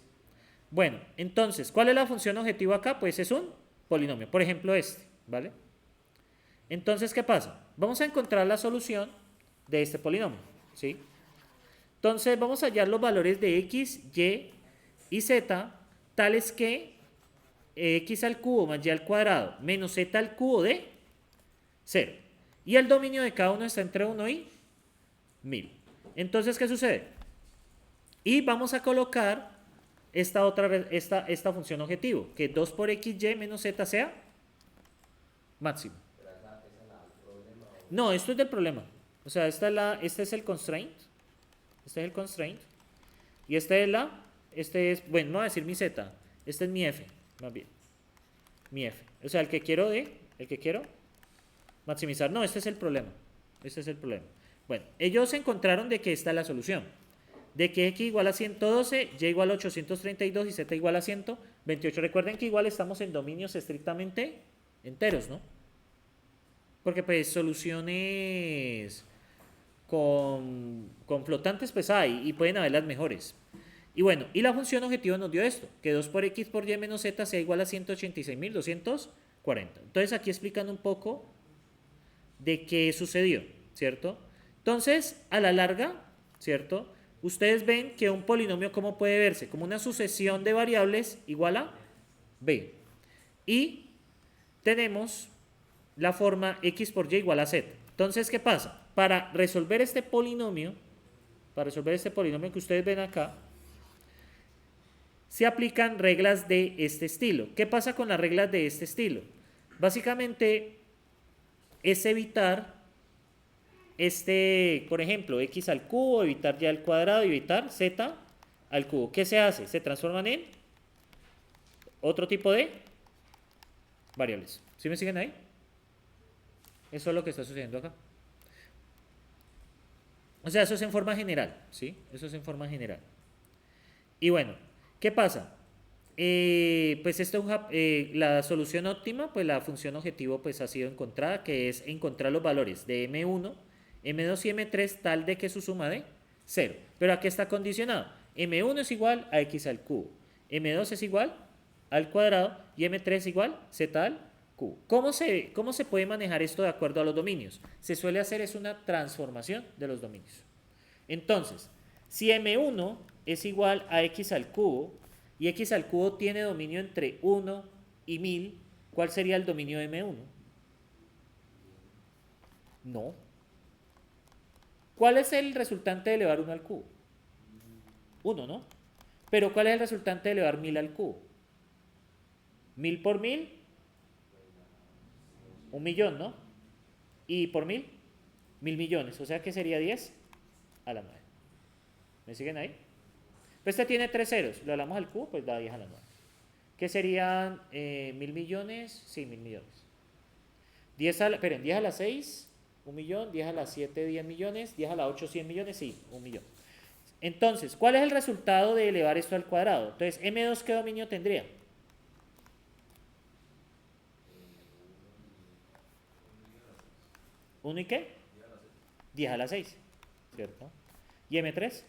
S1: Bueno, entonces, ¿cuál es la función objetivo acá? Pues es un polinomio. Por ejemplo, este, ¿vale? Entonces, ¿qué pasa? Vamos a encontrar la solución de este polinomio, ¿sí? Entonces, vamos a hallar los valores de x, y y z, tales que x al cubo más y al cuadrado menos z al cubo de 0. Y el dominio de cada uno está entre 1 y 1000. Entonces, ¿qué sucede? Y vamos a colocar esta función objetivo, que 2 por xy menos z sea máximo. No, esto es del problema. O sea, este es el constraint. Este es el constraint. Y bueno, no voy a decir mi z. Este es mi f, más bien. Mi f. O sea, el que quiero maximizar. No, este es el problema. Este es el problema. Bueno, ellos encontraron de que esta es la solución. De que x igual a 112, y igual a 832 y z igual a 128. Recuerden que igual estamos en dominios estrictamente enteros, ¿no? Porque pues soluciones con flotantes pues hay y pueden haber las mejores. Y bueno, y la función objetivo nos dio esto, que 2 por x por y menos z sea igual a 186.240. Entonces aquí explican un poco de qué sucedió, ¿cierto? Entonces, a la larga, ¿cierto? Ustedes ven que un polinomio, ¿cómo puede verse? Como una sucesión de variables igual a b. Y tenemos la forma x por y igual a z. Entonces, ¿qué pasa? Para resolver este polinomio que ustedes ven acá, se aplican reglas de este estilo. ¿Qué pasa con las reglas de este estilo? Básicamente es evitar por ejemplo, x al cubo, evitar y al cuadrado y evitar z al cubo. ¿Qué se hace? Se transforman en otro tipo de variables. ¿Sí me siguen ahí? Eso es lo que está sucediendo acá. O sea, eso es en forma general, ¿sí? Eso es en forma general. Y bueno, ¿qué pasa? Pues la solución óptima, pues la función objetivo pues ha sido encontrada, que es encontrar los valores de M1, M2 y M3 tal de que su suma de 0. Pero aquí está condicionado. M1 es igual a x al cubo, M2 es igual al cuadrado y M3 es igual z al cubo. ¿Cómo se puede manejar esto de acuerdo a los dominios? Se suele hacer es una transformación de los dominios. Entonces, si M1 es igual a x al cubo y x al cubo tiene dominio entre 1 y 1000, ¿cuál sería el dominio de M1? No. ¿Cuál es el resultante de elevar 1 al cubo? 1, ¿no? Pero ¿cuál es el resultante de elevar 1000 al cubo? 1000 por 1000, 1.000.000, ¿no? Y por 1000, 1000.000.000. O sea que sería 10 a la 9. ¿Me siguen ahí? Pues este tiene 3 ceros. Lo hablamos al cubo, pues da 10 a la 9. ¿Qué serían 1.000.000.000? Sí, 1.000.000.000. 10 a la 6, 1.000.000. 10 a la 7, 10.000.000. 10 a la 8, 100.000.000. Sí, 1.000.000. Entonces, ¿cuál es el resultado de elevar esto al cuadrado? Entonces, M2, ¿qué dominio tendría? 1 y qué? 10 a la 6, ¿cierto? ¿Y M3?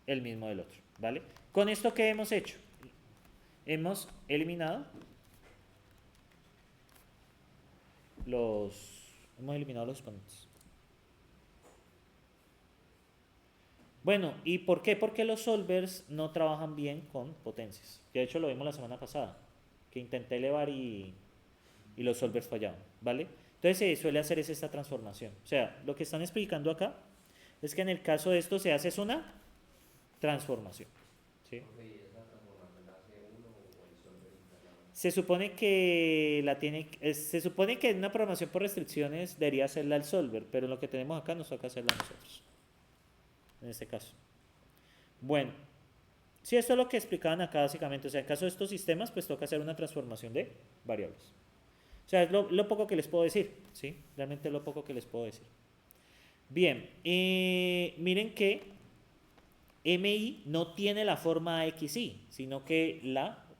S1: El mismo del otro, ¿vale? Con esto, ¿qué hemos hecho? Hemos eliminado los exponentes. Bueno, ¿y por qué? Porque los solvers no trabajan bien con potencias. De hecho, lo vimos la semana pasada, que intenté elevar y los solvers fallaban, ¿vale? Entonces se suele hacer esta transformación. O sea, lo que están explicando acá es que en el caso de esto se hace una transformación, ¿sí? Se supone que se supone que en una programación por restricciones debería hacerla el solver, pero en lo que tenemos acá nos toca hacerla nosotros. En este caso. Bueno, sí, esto es lo que explicaban acá básicamente. O sea, en caso de estos sistemas, pues toca hacer una transformación de variables. O sea, es lo poco que les puedo decir, ¿sí? Realmente es lo poco que les puedo decir. Bien, miren que MI no tiene la forma XI, sino que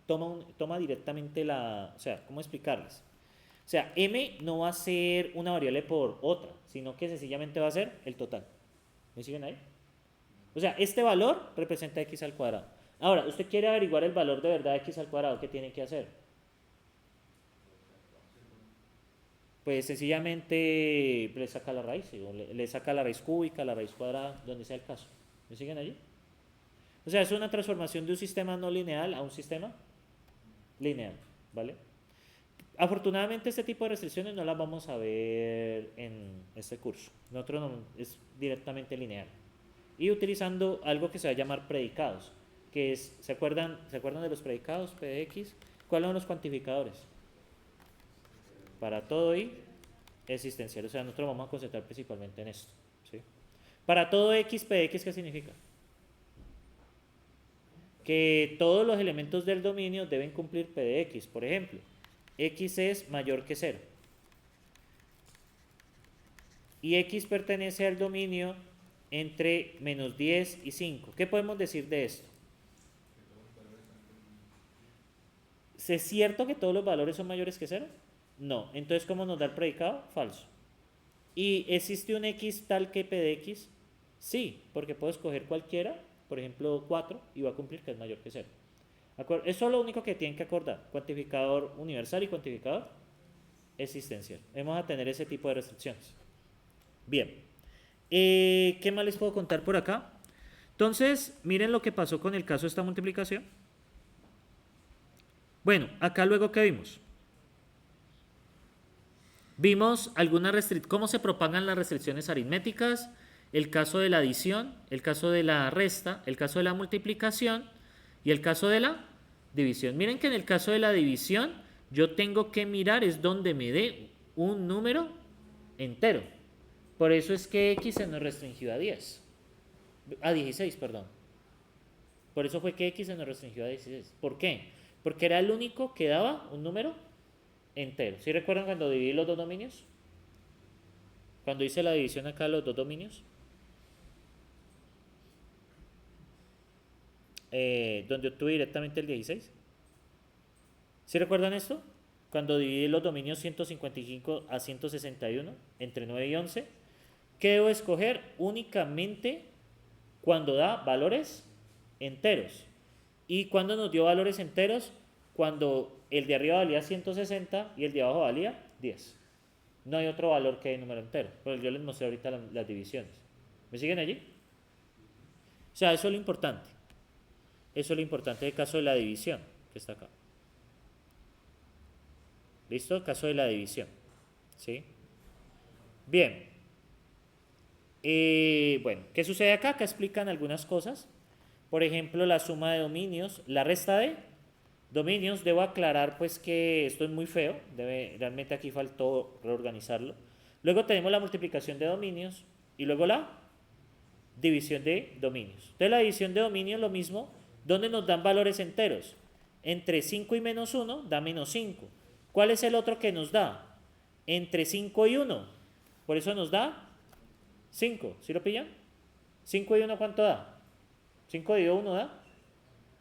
S1: toma directamente o sea, ¿cómo explicarles? O sea, M no va a ser una variable por otra, sino que sencillamente va a ser el total. ¿Me siguen ahí? O sea, este valor representa x al cuadrado. Ahora, usted quiere averiguar el valor de verdad de x al cuadrado, ¿qué tiene que hacer? Pues sencillamente le saca la raíz, o le saca la raíz cúbica, la raíz cuadrada, donde sea el caso. ¿Me siguen allí? O sea, es una transformación de un sistema no lineal a un sistema lineal, ¿vale? Afortunadamente este tipo de restricciones no las vamos a ver en este curso. Nosotros no, es directamente lineal. Y utilizando algo que se va a llamar predicados, que es, ¿se acuerdan de los predicados, P de X? ¿Cuáles son los cuantificadores? Para todo y existencial. O sea, nosotros vamos a concentrar principalmente en esto, ¿sí? Para todo X, P de X, ¿qué significa? Que todos los elementos del dominio deben cumplir P de X. Por ejemplo, X es mayor que 0. Y X pertenece al dominio entre menos 10 y 5. ¿Qué podemos decir de esto? ¿Es cierto que todos los valores son mayores que 0? No. Entonces, ¿cómo nos da el predicado? Falso. ¿Y existe un X tal que P de X? Sí, porque puedo escoger cualquiera, por ejemplo 4, y va a cumplir que es mayor que 0. Eso es lo único que tienen que acordar. Cuantificador universal y cuantificador existencial. Vamos a tener ese tipo de restricciones. Bien. ¿Qué más les puedo contar por acá? Entonces, miren lo que pasó con el caso de esta multiplicación. Bueno, acá luego ¿qué vimos? Vimos cómo se propagan las restricciones aritméticas, el caso de la adición, el caso de la resta, el caso de la multiplicación y el caso de la división. Miren que en el caso de la división yo tengo que mirar es donde me dé un número entero. Por eso es que X se nos restringió a 16, perdón. Por eso fue que X se nos restringió a 16. ¿Por qué? Porque era el único que daba un número entero. ¿Sí recuerdan cuando dividí los dos dominios? Cuando hice la división acá de los dos dominios. Donde obtuve directamente el 16. ¿Sí recuerdan esto? Cuando dividí los dominios 155 a 161 entre 9 y 11. ¿Qué debo escoger? Únicamente cuando da valores enteros. ¿Y cuando nos dio valores enteros? Cuando el de arriba valía 160 y el de abajo valía 10. No hay otro valor que número entero. Pero yo les mostré ahorita las divisiones. ¿Me siguen allí? O sea, eso es lo importante. Eso es lo importante del caso de la división, que está acá. ¿Listo? Caso de la división. ¿Sí? Bien. Bueno, ¿qué sucede acá? Acá explican algunas cosas. Por ejemplo, la suma de dominios, la resta de dominios. Debo aclarar pues que esto es muy feo. Realmente aquí faltó reorganizarlo. Luego tenemos la multiplicación de dominios y luego la división de dominios. Entonces la división de dominios lo mismo, donde nos dan valores enteros. Entre 5 y menos 1 da menos 5. ¿Cuál es el otro que nos da? Entre 5 y 1. Por eso nos da 5. ¿Sí lo pillan? 5 y 1, ¿cuánto da? 5 dividido 1 da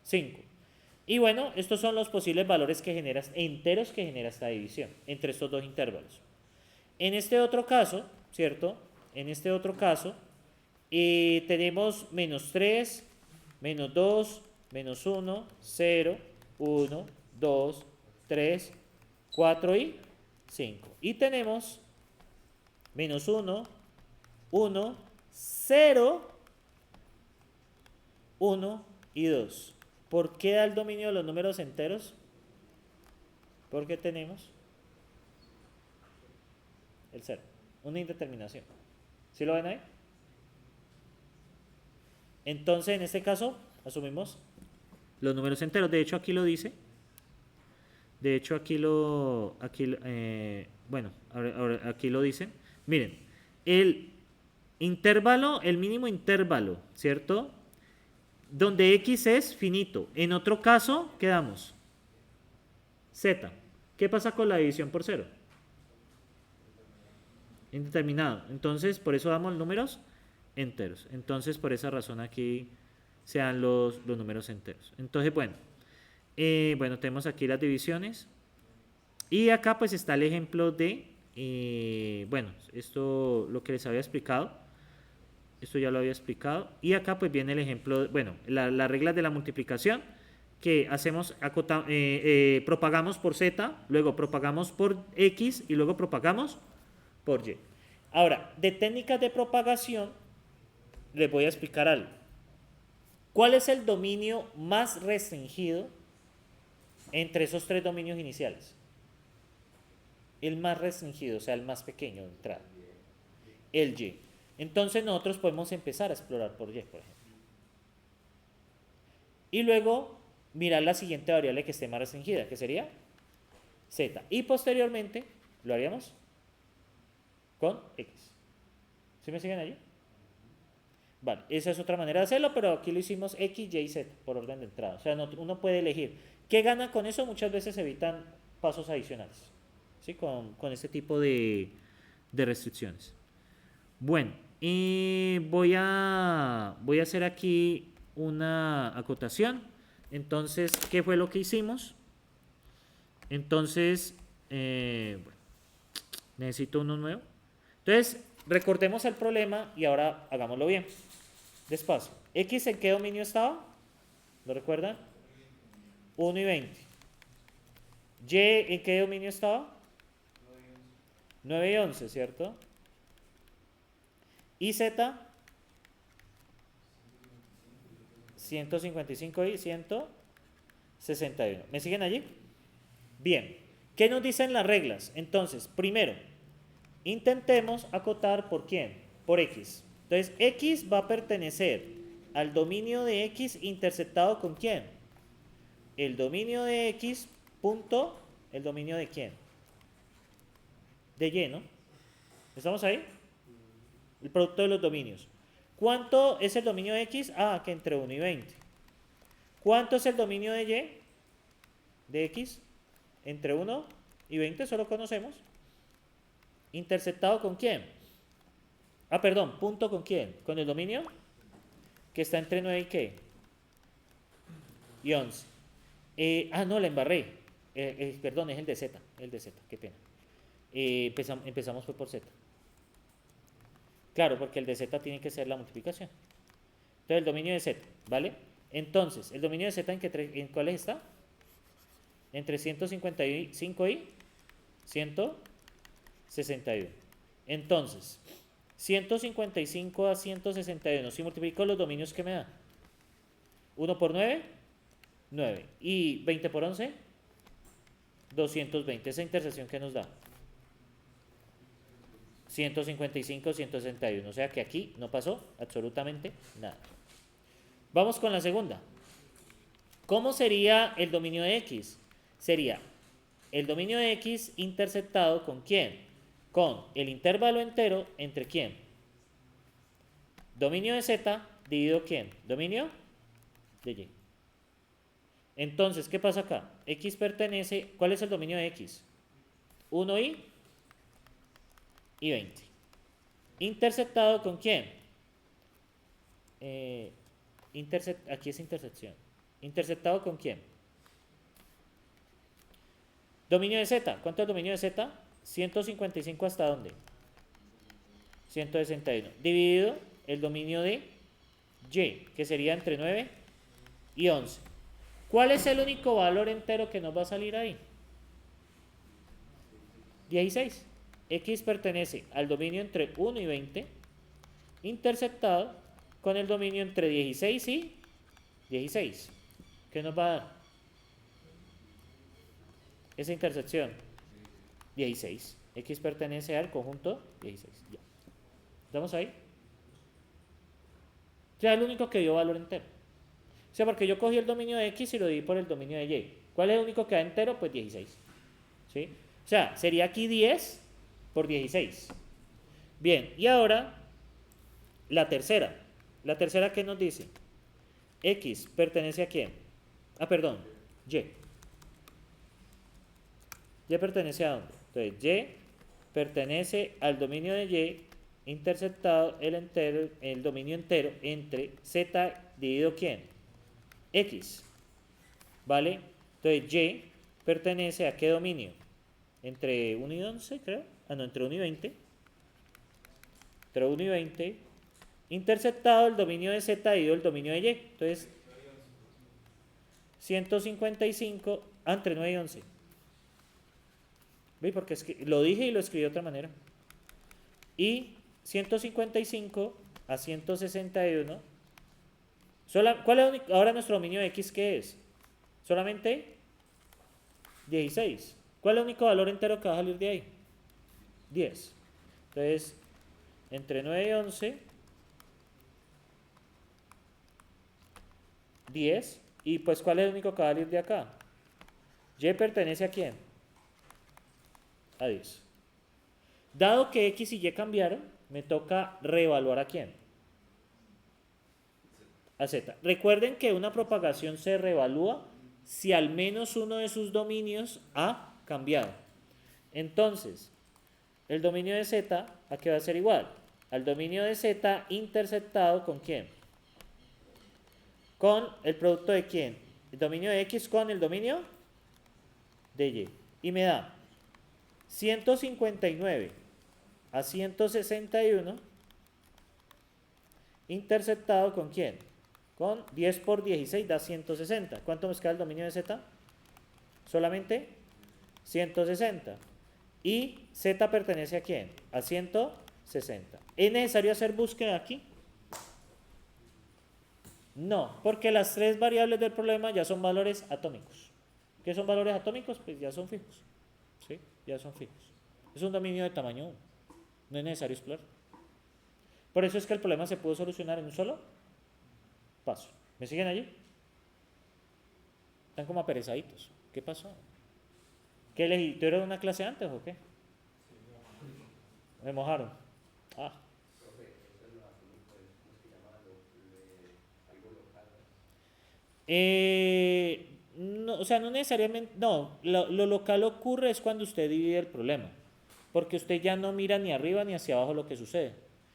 S1: 5. Y bueno, estos son los posibles valores enteros que genera esta división entre estos dos intervalos. En este otro caso, ¿cierto? En este otro caso, tenemos menos 3, menos 2, menos 1, 0, 1, 2, 3, 4 y 5. Y tenemos menos 1, 1, 0, 1 y 2. ¿Por qué da el dominio de los números enteros? Porque tenemos el 0, una indeterminación. ¿Sí lo ven ahí? Entonces, en este caso, asumimos los números enteros. De hecho, aquí lo dice. De hecho, aquí lo dicen. Miren, el intervalo, el mínimo intervalo, ¿cierto? Donde X es finito. En otro caso, ¿qué damos? Z. ¿Qué pasa con la división por 0? Indeterminado. Entonces, por eso damos números enteros. Entonces, por esa razón aquí se dan los números enteros. Entonces, bueno, tenemos aquí las divisiones. Y acá pues está el ejemplo de, esto lo que les había explicado. Esto ya lo había explicado. Y acá pues viene el ejemplo, bueno, las reglas de la multiplicación que hacemos, propagamos por z, luego propagamos por x y luego propagamos por y. Ahora, de técnicas de propagación, les voy a explicar algo. ¿Cuál es el dominio más restringido entre esos tres dominios iniciales? El más restringido, o sea, el más pequeño de entrada. El y. Entonces nosotros podemos empezar a explorar por y, por ejemplo. Y luego mirar la siguiente variable que esté más restringida, que sería z. Y posteriormente lo haríamos con x. ¿Sí me siguen allí? Vale, esa es otra manera de hacerlo, pero aquí lo hicimos x, y, z por orden de entrada. O sea, uno puede elegir. ¿Qué gana con eso? Muchas veces evitan pasos adicionales, ¿sí? Con este tipo de restricciones. Bueno, y voy a hacer aquí una acotación. Entonces, ¿qué fue lo que hicimos? Entonces, bueno, necesito uno nuevo. Entonces, recordemos el problema y ahora hagámoslo bien. Despacio. ¿X en qué dominio estaba? ¿Lo recuerdan? 1 y 20. ¿Y en qué dominio estaba? 9 y 11, ¿cierto? ¿Y Z? 155 y 161. ¿Me siguen allí? Bien. ¿Qué nos dicen las reglas? Entonces, primero, intentemos acotar por quién, por x. Entonces, x va a pertenecer al dominio de x interceptado con quién. El dominio de x punto, el dominio de quién. De y, ¿no? ¿Estamos ahí? El producto de los dominios. ¿Cuánto es el dominio de x? Ah, que entre 1 y 20. ¿Cuánto es el dominio de y? De x. Entre 1 y 20, eso lo conocemos. ¿Interceptado con quién? Ah, perdón, punto con quién. Con el dominio que está entre 9 y qué. Y 11. No, la embarré. Perdón, es el de z. El de z, qué pena. Empezamos fue por z. Claro, porque el de z tiene que ser la multiplicación. Entonces el dominio de z, ¿vale? Entonces, ¿el dominio de z en cuáles está? Entre 155 y 161. Entonces, 155 a 161. Si multiplico los dominios, ¿qué me da? 1 por 9, 9. Y 20 por 11, 220. Esa intersección que nos da 155, 161. O sea que aquí no pasó absolutamente nada. Vamos con la segunda. ¿Cómo sería el dominio de x? Sería el dominio de x interceptado con quién? Con el intervalo entero entre quién. Dominio de z dividido quién. Dominio de y. Entonces, ¿qué pasa acá? X pertenece, ¿cuál es el dominio de x? 1 y 20. Interceptado con quién? Aquí es intersección. ¿Interceptado con quién? Dominio de z. ¿Cuánto es el dominio de z? 155 hasta dónde? 161. Dividido el dominio de y, que sería entre 9 y 11. ¿Cuál es el único valor entero que nos va a salir ahí? 16. X pertenece al dominio entre 1 y 20, interceptado con el dominio entre 16 y 16. ¿Qué nos va a dar esa intersección? 16. X pertenece al conjunto 16. Ya. ¿Estamos ahí? Ya es el único que dio valor entero. O sea, porque yo cogí el dominio de X y lo di por el dominio de Y. ¿Cuál es el único que da entero? Pues 16. ¿Sí? O sea, sería aquí 10 por 16. Bien, y ahora la tercera. La tercera, ¿qué nos dice? X pertenece a quién? Ah, perdón, Y. ¿Y pertenece a dónde? Entonces, Y pertenece al dominio de Y interceptado el dominio entero entre Z dividido ¿quién? X. ¿Vale? Entonces, Y pertenece a qué dominio? Entre 1 y 11, creo. Ah, no, entre 1 y 20. Entre 1 y 20 interceptado el dominio de z dividido el dominio de y. Entonces, 155 entre 9 y 11. ¿Ve? Porque lo dije y lo escribí de otra manera. Y 155 a 161. ¿Cuál es ahora nuestro dominio de x? ¿Qué es? Solamente 16. ¿Cuál es el único valor entero que va a salir de ahí? 10. Entonces, entre 9 y 11, 10. Y pues, ¿cuál es el único que va a salir de acá? Y pertenece a quién? A 10. Dado que x y y cambiaron, me toca reevaluar a quién. A z. Recuerden que una propagación se reevalúa si al menos uno de sus dominios ha cambiado. Entonces, el dominio de z, ¿a qué va a ser igual? Al dominio de z interceptado ¿con quién? Con el producto de quién? El dominio de x con el dominio de y. Y me da 159 a 161 interceptado ¿con quién? Con 10 por 16 da 160. ¿Cuánto me queda el dominio de z? Solamente 160. ¿Y z pertenece a quién? A 160. ¿Es necesario hacer búsqueda aquí? No, porque las tres variables del problema ya son valores atómicos. ¿Qué son valores atómicos? Pues ya son fijos. ¿Sí? Ya son fijos. Es un dominio de tamaño 1. No es necesario explorar. Por eso es que el problema se pudo solucionar en un solo paso. ¿Me siguen allí? Están como aperezaditos. ¿Qué pasó? ¿Qué elegí? ¿Tú eras de una clase antes o qué? Me mojaron. Ah. No, o sea, no necesariamente, no, lo local ocurre es cuando usted divide el problema, porque usted ya no mira ni arriba ni hacia abajo lo que sucede.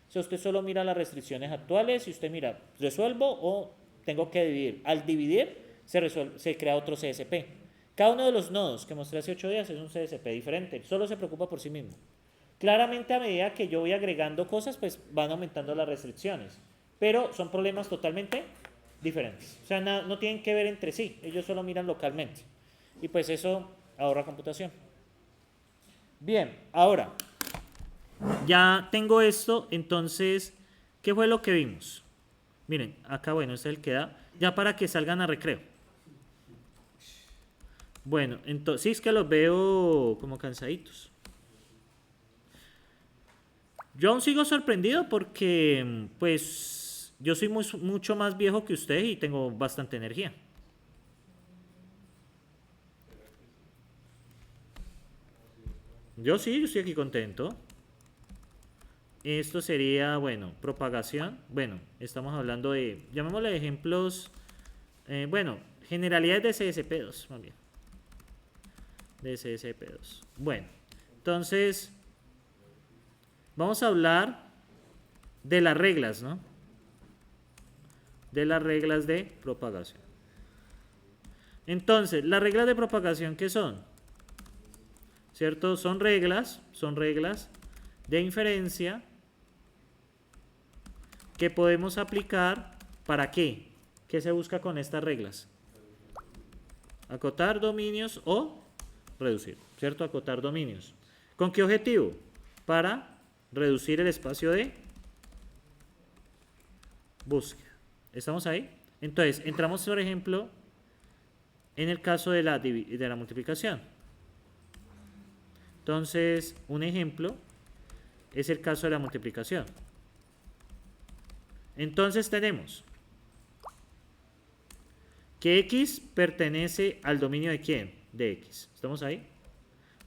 S1: O sea, usted solo mira las restricciones actuales y usted mira, ¿resuelvo o tengo que dividir? Al dividir se crea otro CSP. Cada uno de los nodos que mostré hace 8 días es un CSP diferente, solo se preocupa por sí mismo. Claramente a medida que yo voy agregando cosas, pues van aumentando las restricciones, pero son problemas totalmente diferentes. O sea, no tienen que ver entre sí, ellos solo miran localmente. Y pues eso ahorra computación. Bien, ahora, ya tengo esto, entonces, ¿qué fue lo que vimos? Miren, acá, bueno, este es el que da, ya para que salgan a recreo. Bueno, entonces, sí es que los veo como cansaditos. Yo aún sigo sorprendido porque, pues, yo soy mucho más viejo que usted y tengo bastante energía. Yo estoy aquí contento. Esto sería, bueno, propagación. Bueno, estamos hablando de, llamémosle ejemplos, bueno, generalidades de CSP2, más bien. De CSP2. Bueno, entonces, vamos a hablar de las reglas, ¿no? De las reglas de propagación. Entonces, las reglas de propagación, ¿qué son? ¿Cierto? Son reglas de inferencia que podemos aplicar. ¿Para qué? ¿Qué se busca con estas reglas? Acotar dominios o reducir, ¿cierto? Acotar dominios. ¿Con qué objetivo? Para reducir el espacio de búsqueda. ¿Estamos ahí? Entonces, entramos, por ejemplo, en el caso de la multiplicación. Entonces, un ejemplo es el caso de la multiplicación. Entonces tenemos que x pertenece al dominio de ¿quién? De x. ¿Estamos ahí?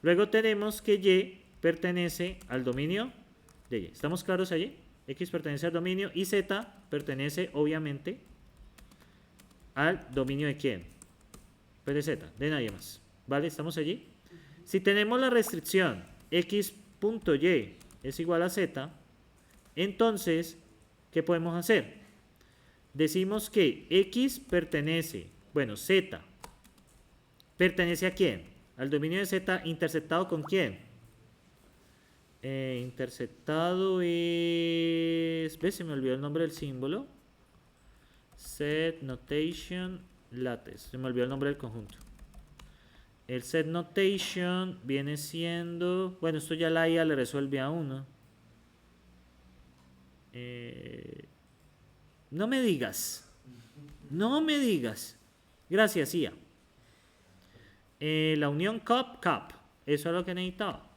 S1: Luego tenemos que y pertenece al dominio de y. ¿Estamos claros allí? X pertenece al dominio y z pertenece, obviamente, al dominio de ¿quién? Pues de z, de nadie más. ¿Vale? ¿Estamos allí? Si tenemos la restricción x.y es igual a z, entonces, ¿qué podemos hacer? Decimos que x pertenece, bueno, z pertenece a ¿quién? Al dominio de z interceptado ¿con quién? Interceptado es... ¿Ves? Se me olvidó el nombre del símbolo. Set notation lattice. Se me olvidó el nombre del conjunto. El set notation viene siendo... Bueno, esto ya la IA le resuelve a uno. No me digas. No me digas. Gracias, IA. La unión cap. Eso es lo que necesitaba.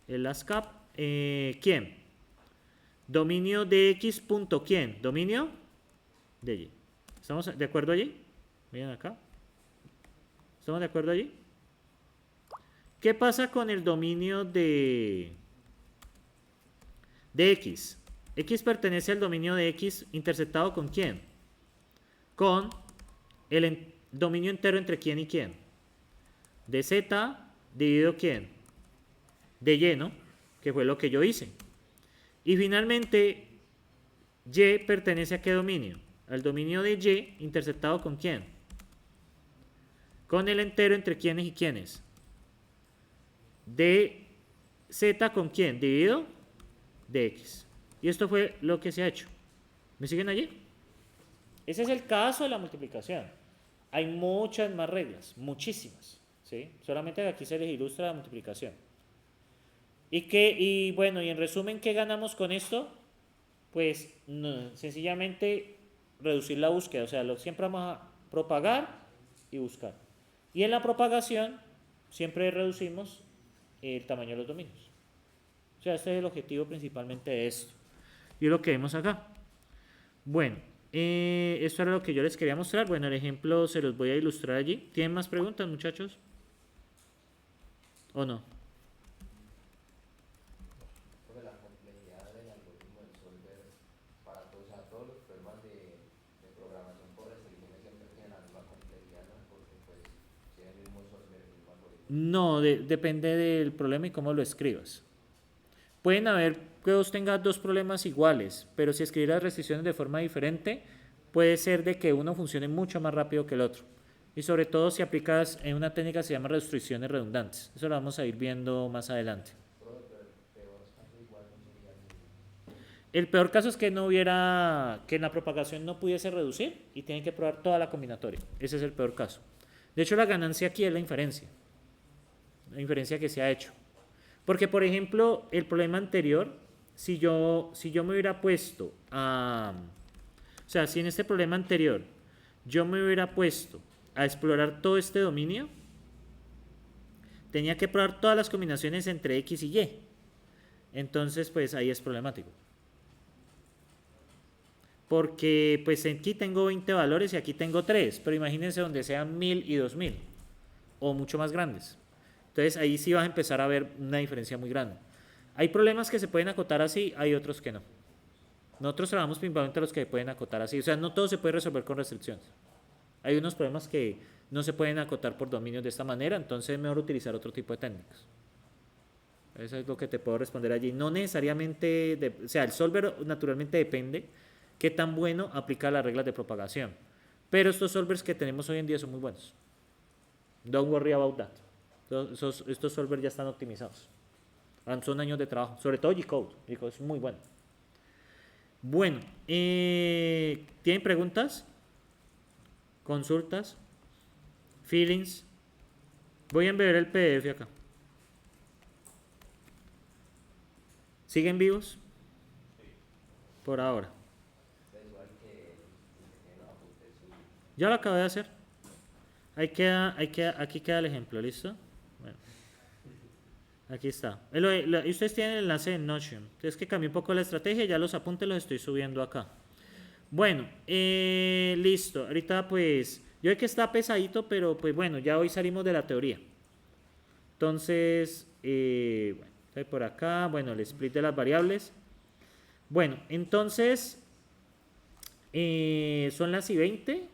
S1: El last cap. ¿Quién? Dominio de x punto ¿quién? Dominio de y. ¿Estamos de acuerdo allí? Miren acá. ¿Estamos de acuerdo allí? ¿Qué pasa con el dominio de x? X pertenece al dominio de x interceptado con quién? Con el dominio entero entre quién y quién. De z dividido quién? De y, ¿no? Que fue lo que yo hice. Y finalmente, y pertenece a qué dominio? Al dominio de y interceptado con quién? Con el entero entre quiénes y quiénes. De z con quién? Dividido de x. Y esto fue lo que se ha hecho. ¿Me siguen allí? Ese es el caso de la multiplicación. Hay muchas más reglas, muchísimas. ¿Sí? Solamente aquí se les ilustra la multiplicación. Y bueno, y en resumen, ¿qué ganamos con esto? Pues no, sencillamente reducir la búsqueda. O sea, siempre vamos a propagar y buscar. Y en la propagación siempre reducimos el tamaño de los dominios. O sea, este es el objetivo principalmente de esto. Y lo que vemos acá. Bueno, esto era lo que yo les quería mostrar. Bueno, el ejemplo se los voy a ilustrar allí. ¿Tienen más preguntas, muchachos? ¿O no?
S3: Sobre la complejidad del algoritmo del solver para todos, o sea, todos los problemas de programación por restricciones siempre tienen la misma complejidad, ¿no? Porque pues tiene el mismo solver, el mismo algoritmo.
S1: No, depende del problema y cómo lo escribas. Pueden haber que vos tengas dos problemas iguales, pero si escribir las restricciones de forma diferente, puede ser de que uno funcione mucho más rápido que el otro. Y sobre todo si aplicas en una técnica que se llama restricciones redundantes. Eso lo vamos a ir viendo más adelante. El peor caso es que no hubiera, que en la propagación no pudiese reducir y tienen que probar toda la combinatoria. Ese es el peor caso. De hecho, la ganancia aquí es la inferencia que se ha hecho. Porque, por ejemplo, el problema anterior, si yo me hubiera puesto a... O sea, si en este problema anterior yo me hubiera puesto a explorar todo este dominio, tenía que probar todas las combinaciones entre x y y. Entonces, pues ahí es problemático. Porque pues aquí tengo 20 valores y aquí tengo 3, pero imagínense donde sean 1000 y 2000 o mucho más grandes. Entonces ahí sí vas a empezar a ver una diferencia muy grande. Hay problemas que se pueden acotar así, hay otros que no. Nosotros trabajamos principalmente los que se pueden acotar así, o sea, no todo se puede resolver con restricciones. Hay unos problemas que no se pueden acotar por dominios de esta manera, entonces es mejor utilizar otro tipo de técnicas. Eso es lo que te puedo responder allí. No necesariamente, o sea, el solver naturalmente depende qué tan bueno aplica las reglas de propagación. Pero estos solvers que tenemos hoy en día son muy buenos. Don't worry about that. Estos solvers ya están optimizados. Son años de trabajo, sobre todo G-Code. G-Code es muy bueno. Bueno, ¿tienen preguntas? ¿Consultas? ¿Feelings? Voy a enviar el PDF acá. ¿Siguen vivos? Por ahora. Ya lo acabé de hacer. Aquí queda el ejemplo, ¿listo? Bueno. Aquí está. Y ustedes tienen el enlace en Notion. Es que cambié un poco la estrategia, ya los apuntes los estoy subiendo acá. Bueno, listo. Ahorita pues, yo sé que está pesadito, pero pues bueno, ya hoy salimos de la teoría. Entonces, bueno, por acá, bueno, el split de las variables. Bueno, entonces, son las y 20.